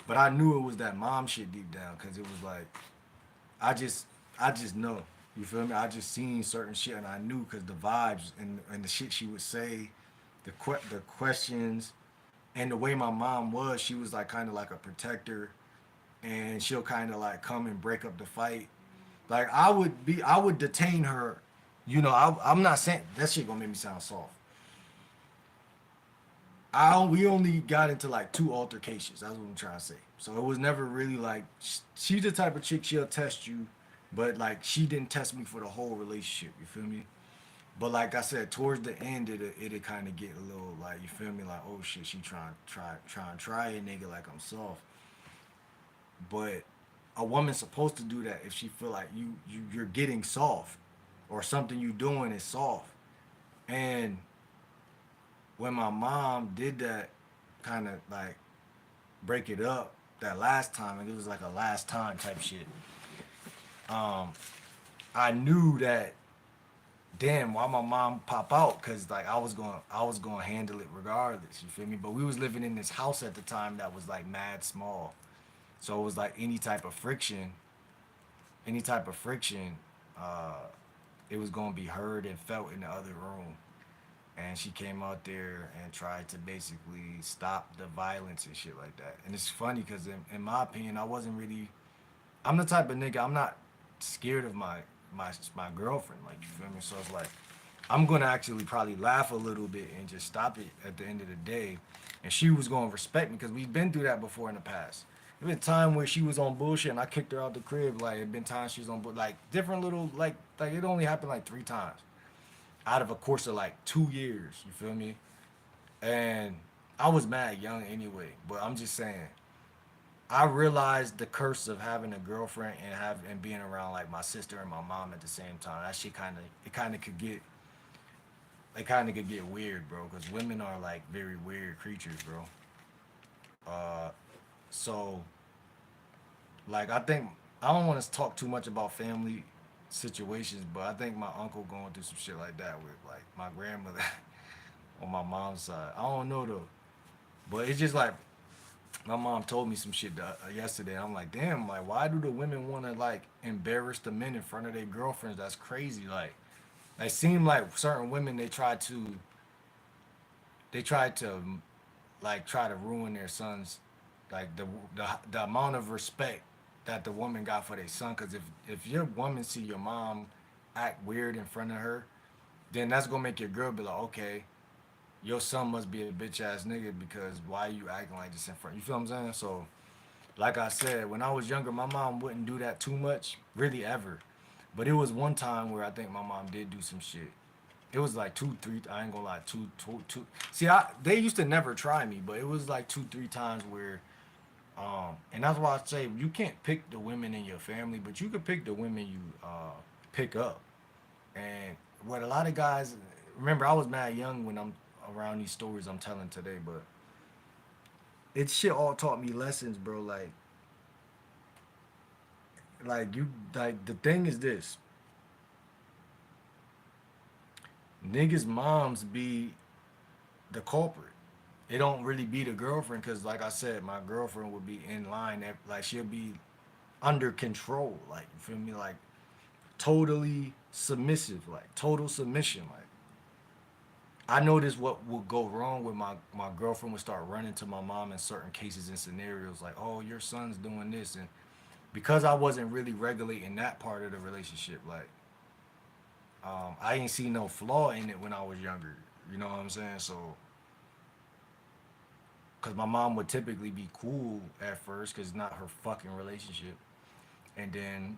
But I knew it was that mom shit deep down, cause it was like, I just, I just know, you feel me. I just seen certain shit, and I knew, cause the vibes and the shit she would say, the questions, and the way my mom was, she was like kind of like a protector, and she'll kind of like come and break up the fight. Like I would detain her. You know, I'm not saying that shit gonna make me sound soft. We only got into like two altercations. That's what I'm trying to say. So it was never really like she's the type of chick she'll test you, But like she didn't test me for the whole relationship. You feel me? But like I said, towards the end, it'd kind of get a little like you feel me, like oh shit, she try a nigga like I'm soft. But a woman's supposed to do that if she feel like you're getting soft, or something you doing is soft. And when my mom did that, kind of like break it up that last time, and it was like a last time type shit. Um, I knew that damn, why my mom pop out? Cause like I was going to handle it regardless. You feel me? But we was living in this house at the time that was like mad small, so it was like any type of friction, uh, it was gonna be heard and felt in the other room. And she came out there and tried to basically stop the violence and shit like that. And it's funny because in my opinion, I wasn't really. I'm the type of nigga. I'm not scared of my girlfriend. Like you feel me? So it's like I'm gonna actually probably laugh a little bit and just stop it at the end of the day. And she was gonna respect me because we've been through that before in the past. There been time where she was on bullshit and I kicked her out the crib. Like it been times she was on like different little like it only happened like 3 times out of a course of like 2 years. You feel me? And I was mad young anyway. But I'm just saying I realized the curse of having a girlfriend and being around like my sister and my mom at the same time. That shit kind of could get weird, bro. Because women are like very weird creatures, bro. Uh, so like I think I don't want to talk too much about family situations, but I think my uncle going through some shit like that with like my grandmother on my mom's side. I don't know though, but it's just like my mom told me some shit yesterday. I'm like, damn, like why do the women want to like embarrass the men in front of their girlfriends? That's crazy. Like, they seem like certain women they tried to like try to ruin their sons, like the amount of respect that the woman got for their son. Because if your woman see your mom act weird in front of her, then that's gonna make your girl be like, okay, your son must be a bitch ass nigga because why are you acting like this in front? You feel what I'm saying? So, like I said, when I was younger, my mom wouldn't do that too much, really ever. But it was one time where I think my mom did do some shit. It was like two, three. I ain't gonna lie, two, two, two. See, they used to never try me, but it was like two, 3 times where, and that's why I say you can't pick the women in your family, but you can pick the women you pick up. And what a lot of guys remember, I was mad young when I'm around these stories I'm telling today, but it shit all taught me lessons, bro. Like you, like the thing is this: niggas' moms be the culprit. It don't really be the girlfriend, because, like I said, my girlfriend would be in line. Like she'll be under control. Like you feel me? Like totally submissive. Like total submission. Like I noticed what would go wrong with my girlfriend would start running to my mom in certain cases and scenarios. Like, oh, your son's doing this, and because I wasn't really regulating that part of the relationship, like I ain't see no flaw in it when I was younger. You know what I'm saying? So, because my mom would typically be cool at first, because it's not her fucking relationship, and then,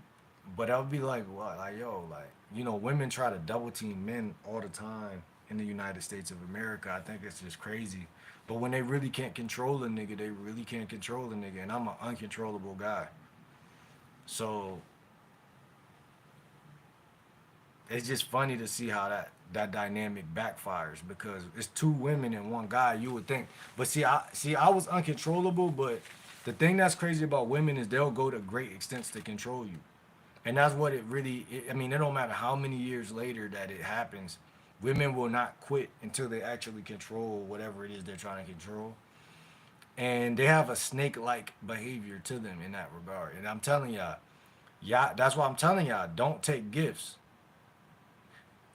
but I would be like, what, like yo, like women try to double team men all the time in the United States of America. I think it's just crazy. But when they really can't control a nigga, they really can't control a nigga, and I'm an uncontrollable guy. So it's just funny to see how that dynamic backfires, because it's two women and one guy. You would think, but see, I was uncontrollable. But the thing that's crazy about women is they'll go to great extents to control you, and that's what it really. I mean, it don't matter how many years later that it happens. Women will not quit until they actually control whatever it is they're trying to control, and they have a snake-like behavior to them in that regard. And I'm telling y'all, yeah, that's why I'm telling y'all, don't take gifts.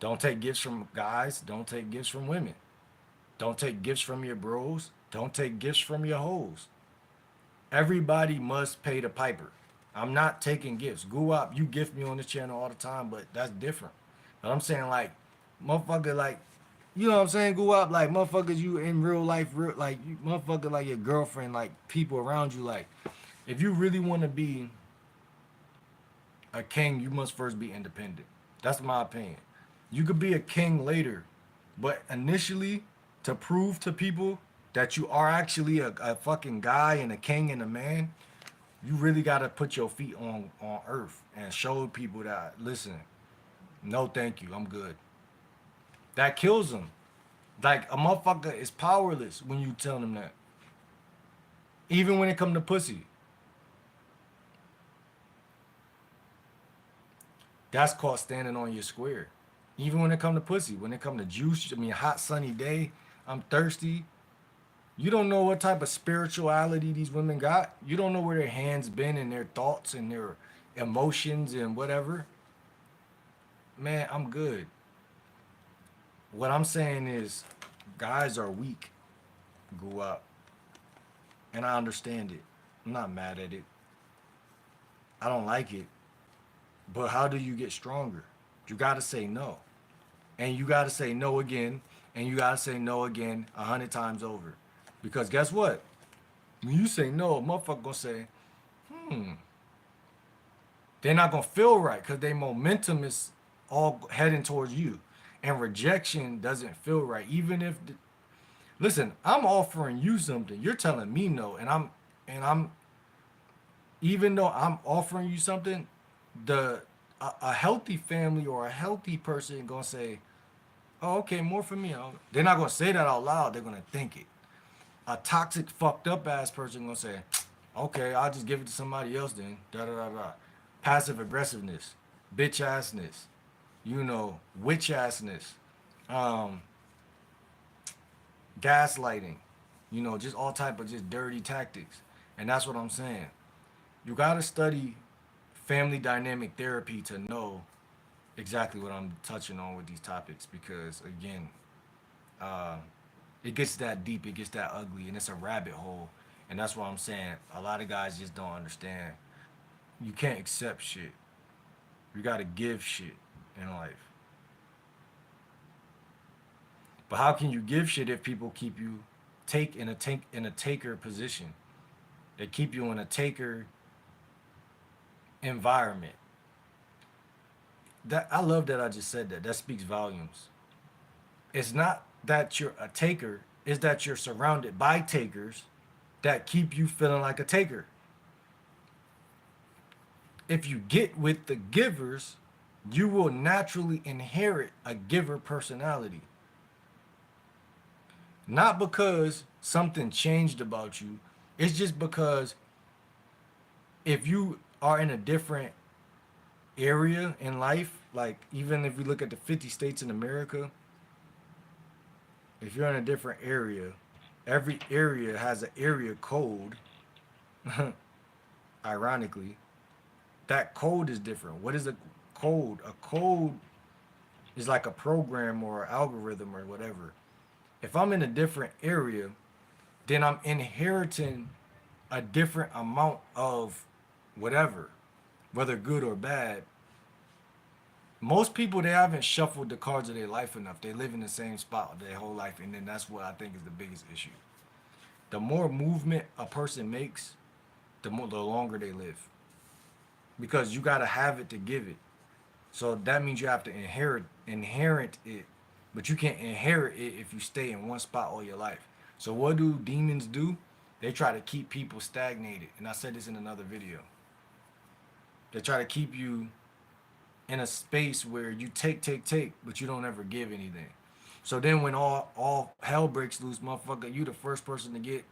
Don't take gifts from guys. Don't take gifts from women. Don't take gifts from your bros. Don't take gifts from your hoes. Everybody must pay the piper. I'm not taking gifts. Go up, you gift me on this channel all the time, but that's different. But I'm saying like, motherfucker, like, you know what I'm saying? Go up, like motherfuckers, you in real life, real like you, motherfucker, like your girlfriend, like people around you, like if you really want to be A king, you must first be independent. That's my opinion. You could be a king later, but initially, to prove to people that you are actually a fucking guy and a king and a man, you really gotta put your feet on earth and show people that, listen, no thank you, I'm good. That kills them. Like a motherfucker is powerless when you tell them that. Even when it come to pussy. That's called standing on your square. Even when it come to pussy, when it come to juice, I mean hot sunny day, I'm thirsty. You don't know what type of spirituality these women got. You don't know where their hands been and their thoughts and their emotions and whatever. Man, I'm good. What I'm saying is guys are weak. Grew up. And I understand it. I'm not mad at it. I don't like it. But how do you get stronger? You gotta say no. And you gotta say no again. And you gotta say no again 100 times over. Because guess what? When you say no, a motherfucker gonna say, hmm. They're not gonna feel right because their momentum is all heading towards you. And rejection doesn't feel right. Even if listen, I'm offering you something. You're telling me no. And I'm even though I'm offering you something, the a healthy family or a healthy person gonna say, "Oh, okay, more for me." They're not gonna say that out loud. They're gonna think it. A toxic, fucked up ass person gonna say, "Okay, I'll just give it to somebody else then." Da da da da. Passive aggressiveness, bitch assness, witch assness, um, gaslighting, just all type of just dirty tactics. And that's what I'm saying. You gotta study family dynamic therapy to know exactly what I'm touching on with these topics because again, uh, it gets that deep, it gets that ugly, and it's a rabbit hole. And that's what I'm saying. A lot of guys just don't understand. You can't accept shit. You gotta give shit in life. But how can you give shit if people keep you take in a taker position? They keep you in a taker environment. That I love that I just said that. That speaks volumes. It's not that you're a taker, it's that you're surrounded by takers that keep you feeling like a taker. If you get with the givers, you will naturally inherit a giver personality. Not because something changed about you, it's just because if you are in a different area in life, like even if we look at the 50 states in America, if you're in a different area, every area has an area code, ironically. That code is different. What is a code? A code is like a program or algorithm or whatever. If I'm in a different area, then I'm inheriting a different amount of whatever, whether good or bad. Most people they haven't shuffled the cards of their life enough. They live in the same spot their whole life, and then that's what I think is the biggest issue. The more movement a person makes, the longer they live, because you gotta have it to give it. So that means you have to inherit it, but you can't inherit it if you stay in one spot all your life. So what do demons do? They try to keep people stagnated, and I said this in another video. They try to keep you in a space where you take, but you don't ever give anything. So then when all hell breaks loose, motherfucker, you the first person to get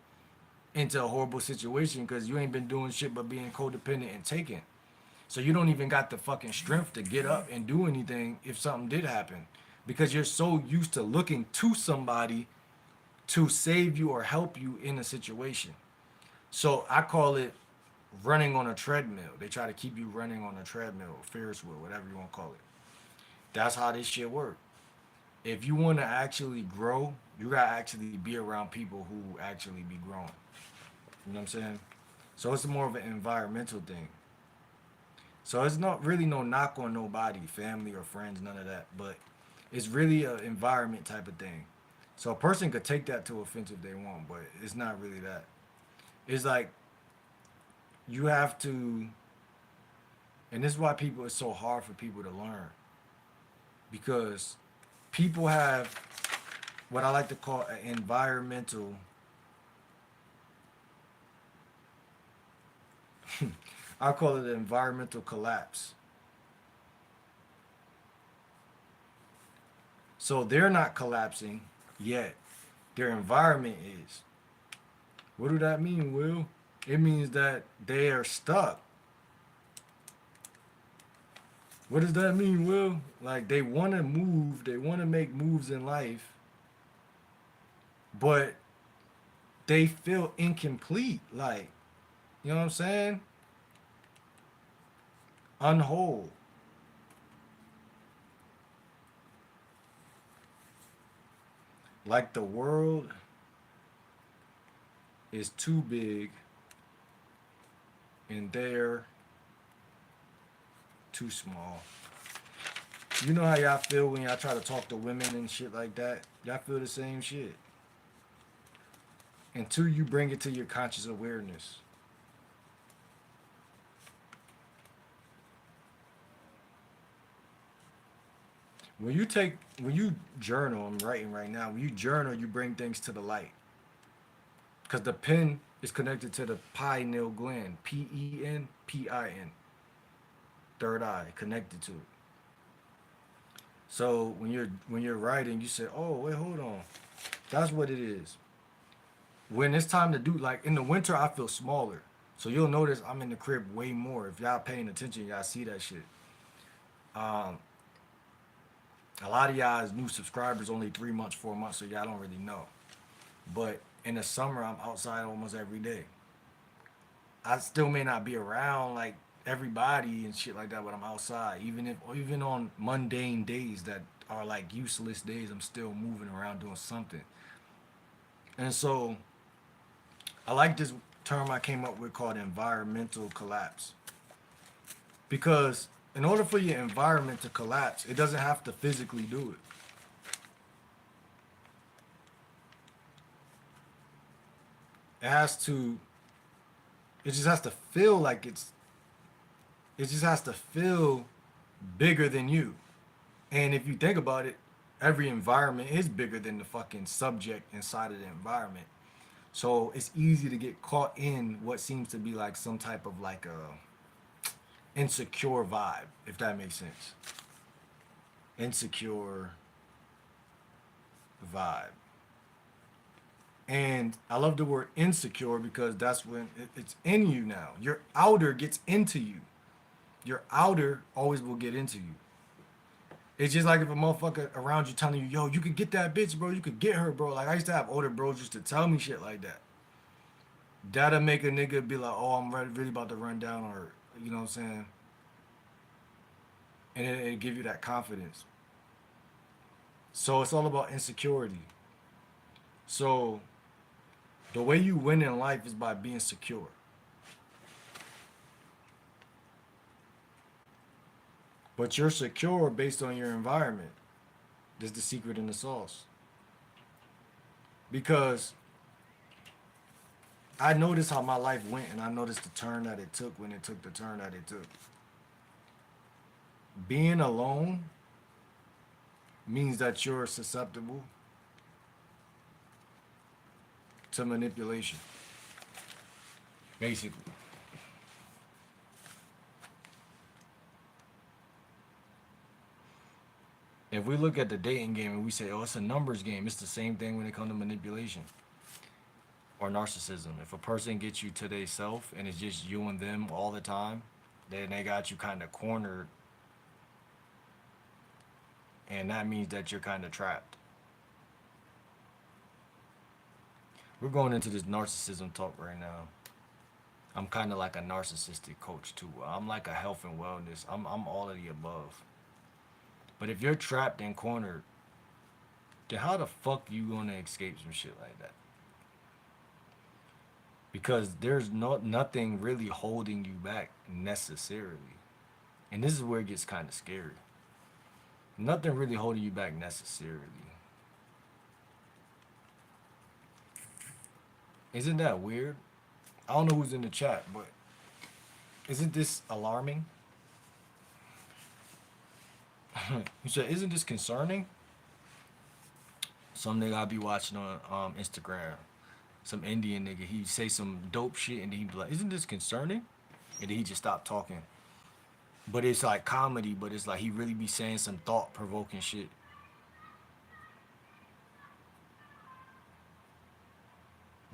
into a horrible situation because you ain't been doing shit but being codependent and taking. So you don't even got the fucking strength to get up and do anything if something did happen. Because you're so used to looking to somebody to save you or help you in a situation. So I call it running on a treadmill. They try to keep you running on a treadmill, Ferris wheel, whatever you want to call it. That's how this shit work. If you want to actually grow, you gotta actually be around people who actually be growing. You know what I'm saying? So it's more of an environmental thing. So it's not really no knock on nobody, family or friends, none of that. But it's really an environment type of thing. So a person could take that to offense if they want, but it's not really that. It's like you have to And this is why people it's so hard for people to learn. Because people have what I like to call an environmental I call it an environmental collapse. So they're not collapsing yet. Their environment is. What do that mean, Will? It means that they are stuck. What does that mean, Will? Like they want to move, they want to make moves in life, but they feel incomplete. Like, you know what I'm saying? Unwhole. Like the world is too big and they're too small. You know how y'all feel when y'all try to talk to women and shit like that? Y'all feel the same shit. Until you bring it to your conscious awareness. When you journal, I'm writing right now, when you journal, you bring things to the light. Because the pen is connected to the pineal gland, PENPIN, third eye, connected to it. So when you're writing, you say, "Oh, wait, hold on." That's what it is. When it's time to do, like in the winter, I feel smaller. So you'll notice I'm in the crib way more. If y'all paying attention, y'all see that shit. Um, a lot of y'all is new subscribers, only 3 months, 4 months, so y'all don't really know. But in the summer, I'm outside almost every day. I still may not be around like everybody and shit like that, but I'm outside. Even on mundane days that are like useless days, I'm still moving around doing something. And so I like this term I came up with called environmental collapse. Because in order for your environment to collapse, it doesn't have to physically do it. It has to it just has to feel like it just has to feel bigger than you. And if you think about it, every environment is bigger than the fucking subject inside of the environment. So it's easy to get caught in what seems to be like some type of like a insecure vibe, if that makes sense. Insecure vibe. And I love the word insecure because that's when it's in you now. Your outer gets into you. Your outer always will get into you. It's just like if a motherfucker around you telling you, yo, you could get that bitch, bro. You could get her, bro. Like I used to have older bros used to tell me shit like that. That'll make a nigga be like, oh, I'm really about to run down on her. You know what I'm saying? And it give you that confidence. So it's all about insecurity. So the way you win in life is by being secure. But you're secure based on your environment. That's the secret in the sauce. Because I noticed how my life went and I noticed the turn that it took when it took the turn that it took. Being alone means that you're susceptible to manipulation, basically. If we look at the dating game and we say, oh, it's a numbers game, it's the same thing when it comes to manipulation or narcissism. If a person gets you to their self and it's just you and them all the time, then they got you kind of cornered, and that means that you're kind of trapped. We're going into this narcissism talk right now. I'm kind of like a narcissistic coach too. I'm like a health and wellness. I'm all of the above. But if you're trapped and cornered, then how the fuck you gonna escape some shit like that? Because there's nothing really holding you back necessarily. And this is where it gets kind of scary. Nothing really holding you back necessarily. Isn't that weird? I don't know who's in the chat, but isn't this alarming? You said, isn't this concerning? Some nigga I be watching on Instagram. Some Indian nigga. He say some dope shit and then he be like, isn't this concerning? And then he just stopped talking. But it's like comedy, but it's like he really be saying some thought provoking shit.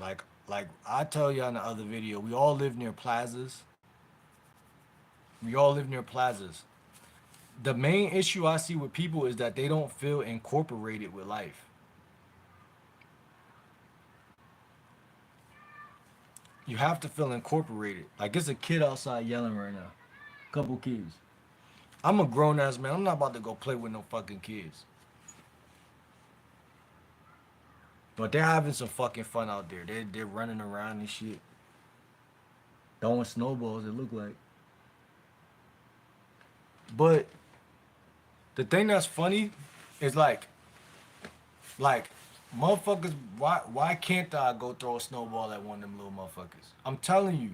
Like I tell you in the other video, we all live near plazas. We all live near plazas. The main issue I see with people is that they don't feel incorporated with life. You have to feel incorporated. Like there's a kid outside yelling right now. Couple kids. I'm a grown ass man. I'm not about to go play with no fucking kids. But they're having some fucking fun out there. They're running around and shit. Throwing snowballs, it look like. But the thing that's funny is like motherfuckers, why can't I go throw a snowball at one of them little motherfuckers? I'm telling you.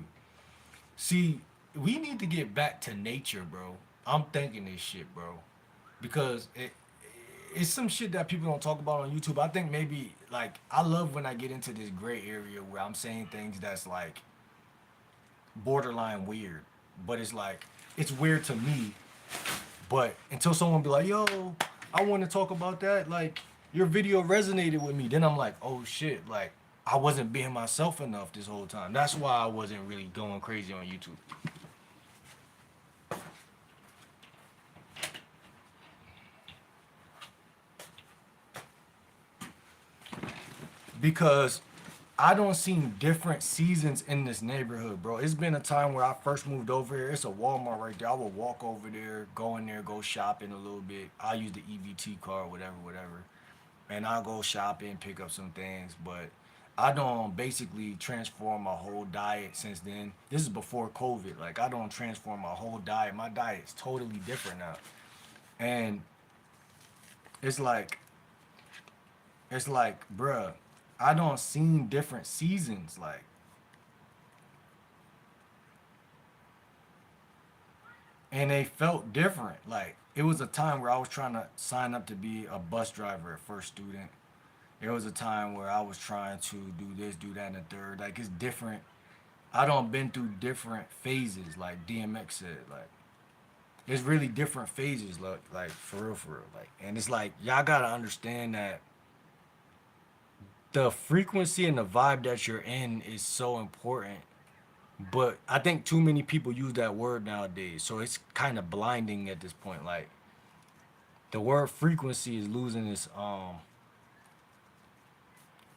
See, we need to get back to nature, bro. I'm thinking this shit, bro. Because it's some shit that people don't talk about on YouTube. I think maybe like I love when I get into this gray area where I'm saying things that's like borderline weird. But it's like it's weird to me. But until someone be like, yo, I want to talk about that, like your video resonated with me. Then I'm like, oh shit, like I wasn't being myself enough this whole time. That's why I wasn't really going crazy on YouTube. Because I don't see different seasons in this neighborhood, bro. It's been a time where I first moved over here. It's a Walmart right there. I would walk over there, go in there, go shopping a little bit. I use the EBT card, whatever, whatever. And I'll go shopping, pick up some things. But I don't basically transform my whole diet since then. This is before COVID. Like, I don't transform my whole diet. My diet's totally different now. And it's like, bruh, I don't seen different seasons. Like, and they felt different. Like it was a time where I was trying to sign up to be a bus driver at first student. There was a time where I was trying to do this, do that, and the third. Like it's different. I don't been through different phases, like DMX said. Like it's really different phases, like for real. Like, and it's like y'all gotta understand that the frequency and the vibe that you're in is so important. But I think too many people use that word nowadays, so it's kind of blinding at this point. Like the word frequency is losing its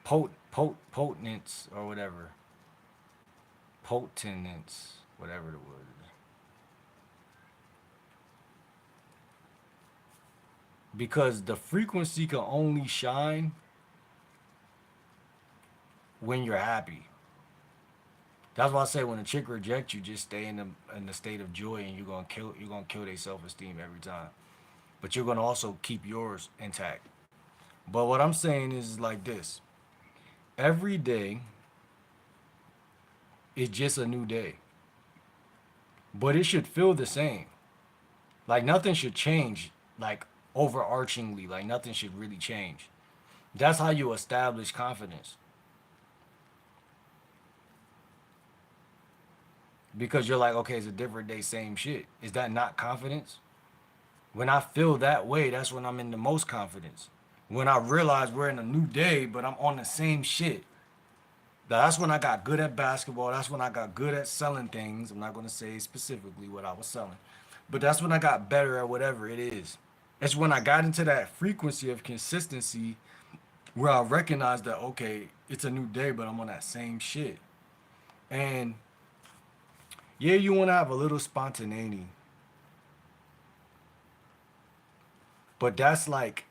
potence or whatever, potence, whatever the word is. Because the frequency can only shine when you're happy. That's why I say when a chick rejects you, just stay in the state of joy, and you're gonna kill their self esteem every time. But you're gonna also keep yours intact. But what I'm saying is like this: every day is just a new day, but it should feel the same. Like nothing should change. Like overarchingly, like nothing should really change. That's how you establish confidence. Because you're like, okay, it's a different day, same shit. Is that not confidence? When I feel that way, that's when I'm in the most confidence. When I realize we're in a new day, but I'm on the same shit. That's when I got good at basketball. That's when I got good at selling things. I'm not going to say specifically what I was selling, but that's when I got better at whatever it is. It's when I got into that frequency of consistency where I recognized that, okay, it's a new day, but I'm on that same shit. And yeah, you want to have a little spontaneity, but that's like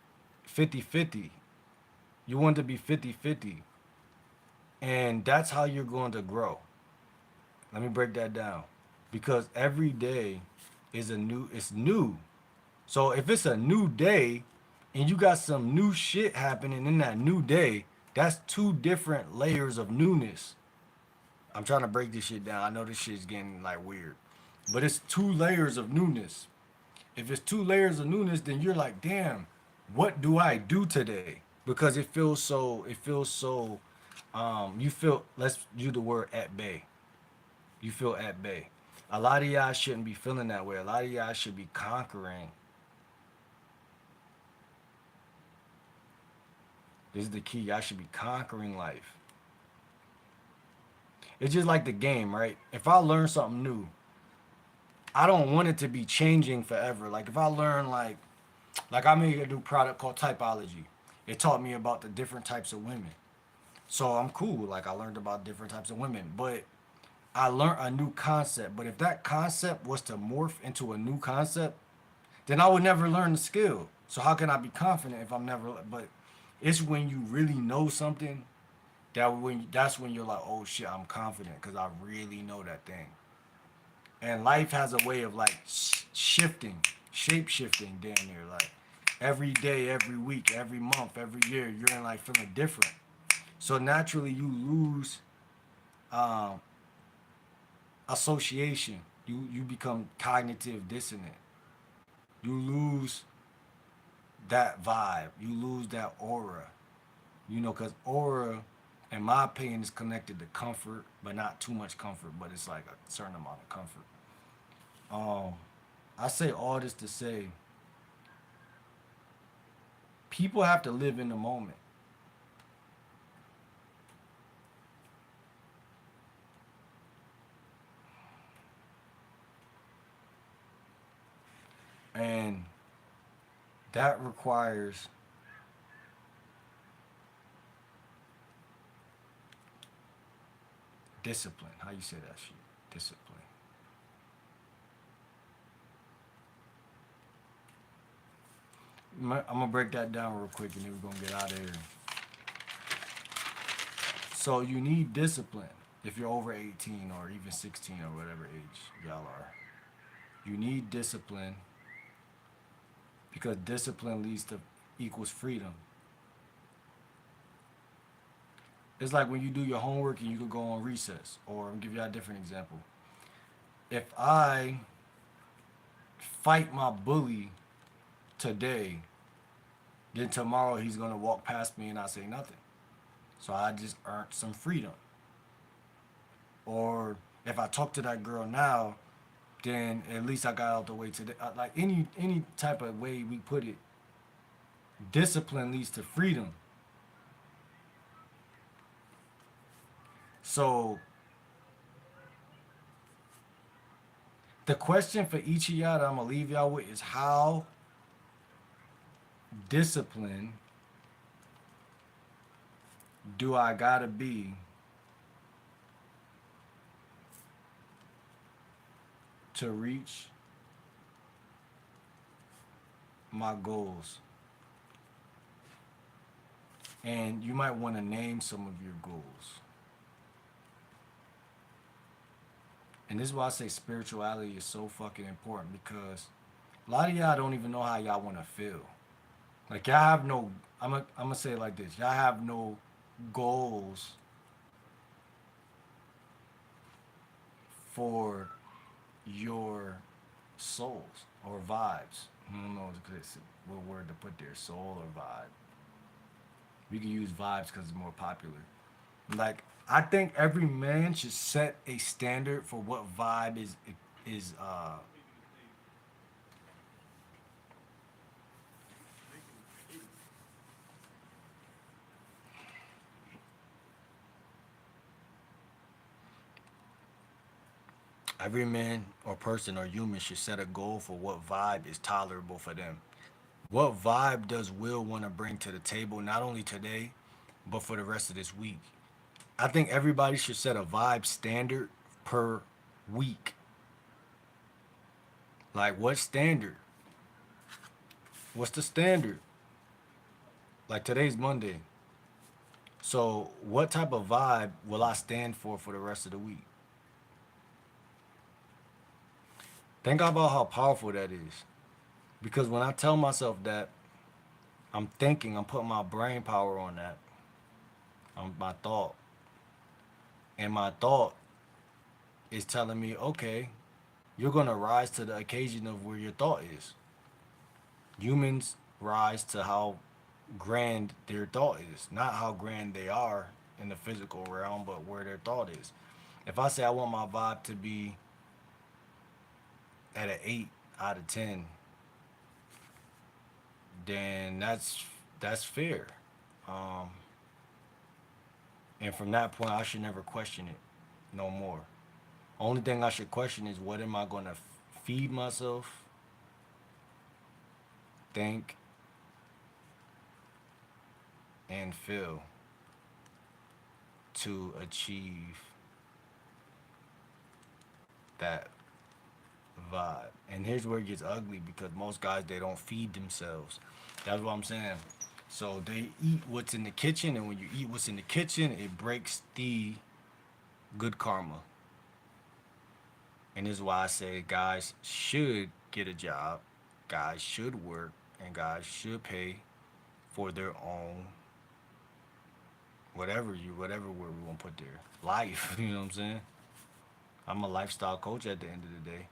50-50. You want to be 50-50. And that's how you're going to grow. Let me break that down. Because every day it's new. So if it's a new day and you got some new shit happening in that new day, that's two different layers of newness. I'm trying to break this shit down. I know this shit's getting like weird. But it's two layers of newness. If it's 2 layers of newness, then you're like, damn, what do I do today? Because you feel, let's use the word at bay. You feel at bay. A lot of y'all shouldn't be feeling that way. A lot of y'all should be conquering. This is the key. Y'all should be conquering life. It's just like the game, right? If I learn something new, I don't want it to be changing forever. Like if I learn like I made a new product called typology. It taught me about the different types of women. So I'm cool. Like I learned about different types of women, but I learned a new concept. But if that concept was to morph into a new concept, then I would never learn the skill. So how can I be confident if I'm never? But it's when you really know something that's when you're like, oh shit, I'm confident because I really know that thing. And life has a way of like shifting, shape shifting damn near. Like every day, every week, every month, every year, you're in like feeling different. So naturally, you lose um, association. You become cognitive dissonant. You lose that vibe. You lose that aura. Because aura, in my opinion, is connected to comfort, but not too much comfort. But it's like a certain amount of comfort. Um, I say all this to say people have to live in the moment. And that requires discipline. How you say that shit? Discipline. I'm gonna break that down real quick and then we're gonna get out of here. So you need discipline if you're over 18 or even 16 or whatever age y'all are. You need discipline because discipline leads to equals freedom. It's like when you do your homework and you could go on recess. Or I'll give you a different example. If I fight my bully today, then tomorrow he's gonna walk past me and I say nothing. So I just earned some freedom. Or if I talk to that girl now, then at least I got out the way today. Like any type of way we put it, discipline leads to freedom. So the question for each of y'all that I'm gonna leave y'all with is how disciplined do I gotta be to reach my goals? And you might want to name some of your goals. And this is why I say spirituality is so fucking important because a lot of y'all don't even know how y'all want to feel. Like y'all have no. I'm gonna say it like this. Y'all have no goals for your souls or vibes. I don't know what word to put there. Soul or vibe. We can use vibes because it's more popular. Like I think every man should set a standard for what vibe is. Every man or person or human should set a goal for what vibe is tolerable for them. What vibe does Will want to bring to the table, not only today, but for the rest of this week? I think everybody should set a vibe standard per week. Like, what standard? What's the standard? Like, today's Monday. So, what type of vibe will I stand for the rest of the week? Think about how powerful that is. Because when I tell myself that, I'm thinking, I'm putting my brain power on that, my thought. And my thought is telling me, okay, you're going to rise to the occasion of where your thought is. Humans rise to how grand their thought is, not how grand they are in the physical realm, but where their thought is. If I say I want my vibe to be at an 8 out of 10, then that's fair. Um, and from that point, I should never question it no more. Only thing I should question is what am I going to feed myself, think, and feel to achieve that vibe. And here's where it gets ugly because most guys they don't feed themselves. That's what I'm saying. So they eat what's in the kitchen, and when you eat what's in the kitchen, it breaks the good karma. And this is why I say guys should get a job, guys should work, and guys should pay for their own whatever word we want to put there life. You know what I'm saying? I'm a lifestyle coach at the end of the day.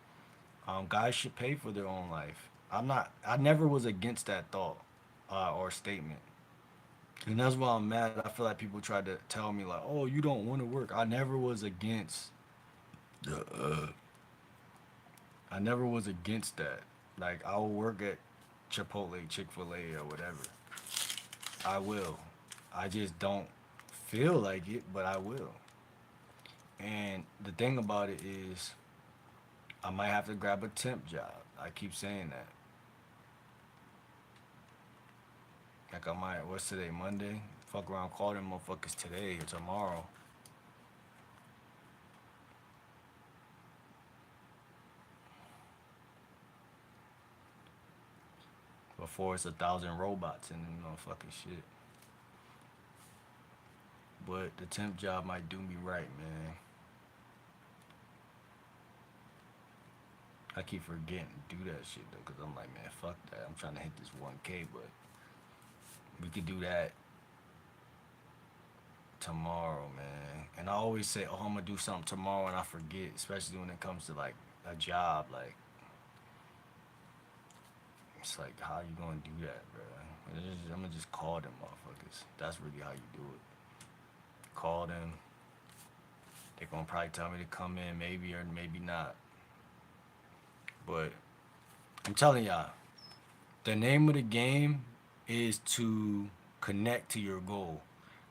Guys should pay for their own life. I never was against that thought or statement. And that's why I'm mad. I feel like people try to tell me like, "Oh, you don't want to work." I never was against that. Like I will work at Chipotle, Chick-fil-A, or whatever. I will. I just don't feel like it, but I will. And the thing about it is, I might have to grab a temp job. I keep saying that. Like I might. What's today? Monday. Fuck around, call them motherfuckers today or tomorrow. Before it's 1,000 robots and them motherfucking shit. But the temp job might do me right, man. I keep forgetting to do that shit though, cause I'm like, man, fuck that. I'm trying to hit this 1K, but we could do that tomorrow, man. And I always say, oh, I'm gonna do something tomorrow, and I forget, especially when it comes to like a job. Like, it's like, how you gonna do that, bro? I'm gonna just call them motherfuckers. That's really how you do it. Call them. They're gonna probably tell me to come in, maybe or maybe not. But I'm telling y'all, the name of the game is to connect to your goal.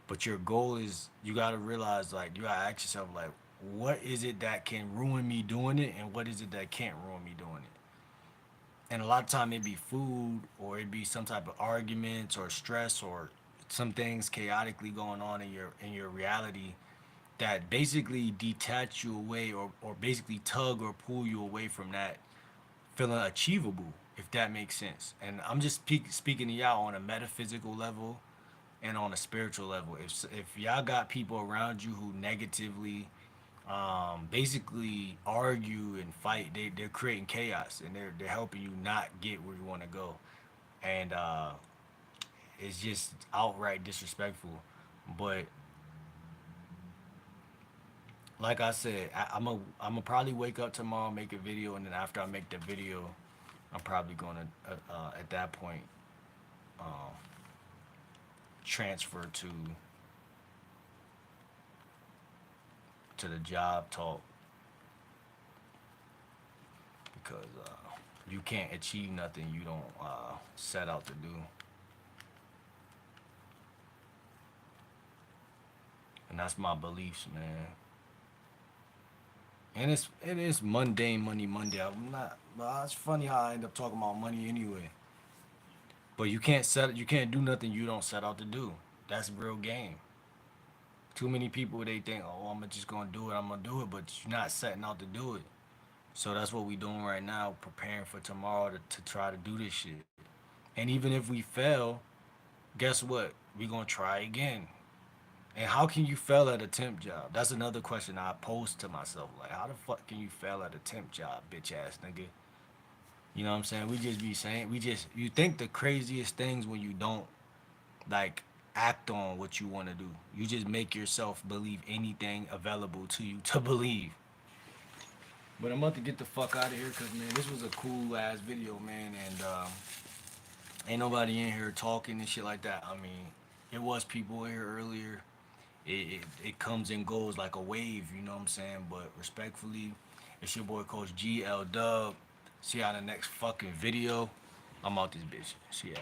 But your goal is you gotta realize like you gotta ask yourself like what is it that can ruin me doing it and what is it that can't ruin me doing it. And a lot of time it be food or it be some type of arguments or stress or some things chaotically going on in your reality that basically detach you away or basically tug or pull you away from that feeling achievable, if that makes sense. And I'm just speaking to y'all on a metaphysical level and on a spiritual level. If y'all got people around you who negatively basically argue and fight, they're creating chaos and they're helping you not get where you want to go. And it's just outright disrespectful. But like I said, I'm gonna probably wake up tomorrow, make a video, and then after I make the video, I'm probably gonna at that point um, transfer to the job talk because you can't achieve nothing you don't set out to do, and that's my beliefs, man. And it is mundane money Monday. I'm not. Well, it's funny how I end up talking about money anyway. But you can't do nothing you don't set out to do. That's real game. Too many people they think, oh, I'm just gonna do it. I'm gonna do it, but you're not setting out to do it. So that's what we doing right now, preparing for tomorrow to try to do this shit. And even if we fail, guess what? We gonna try again. And how can you fail at a temp job? That's another question I pose to myself. Like, how the fuck can you fail at a temp job, bitch ass nigga? You know what I'm saying? We just be saying, you think the craziest things when you don't, like, act on what you want to do. You just make yourself believe anything available to you to believe. But I'm about to get the fuck out of here because, man, this was a cool ass video, man. And Ain't nobody in here talking and shit like that. I mean, it was people in here earlier. It comes and goes like a wave, you know what I'm saying? But respectfully, it's your boy Coach GL Dub. See you on the next fucking video. I'm out this bitch. See ya.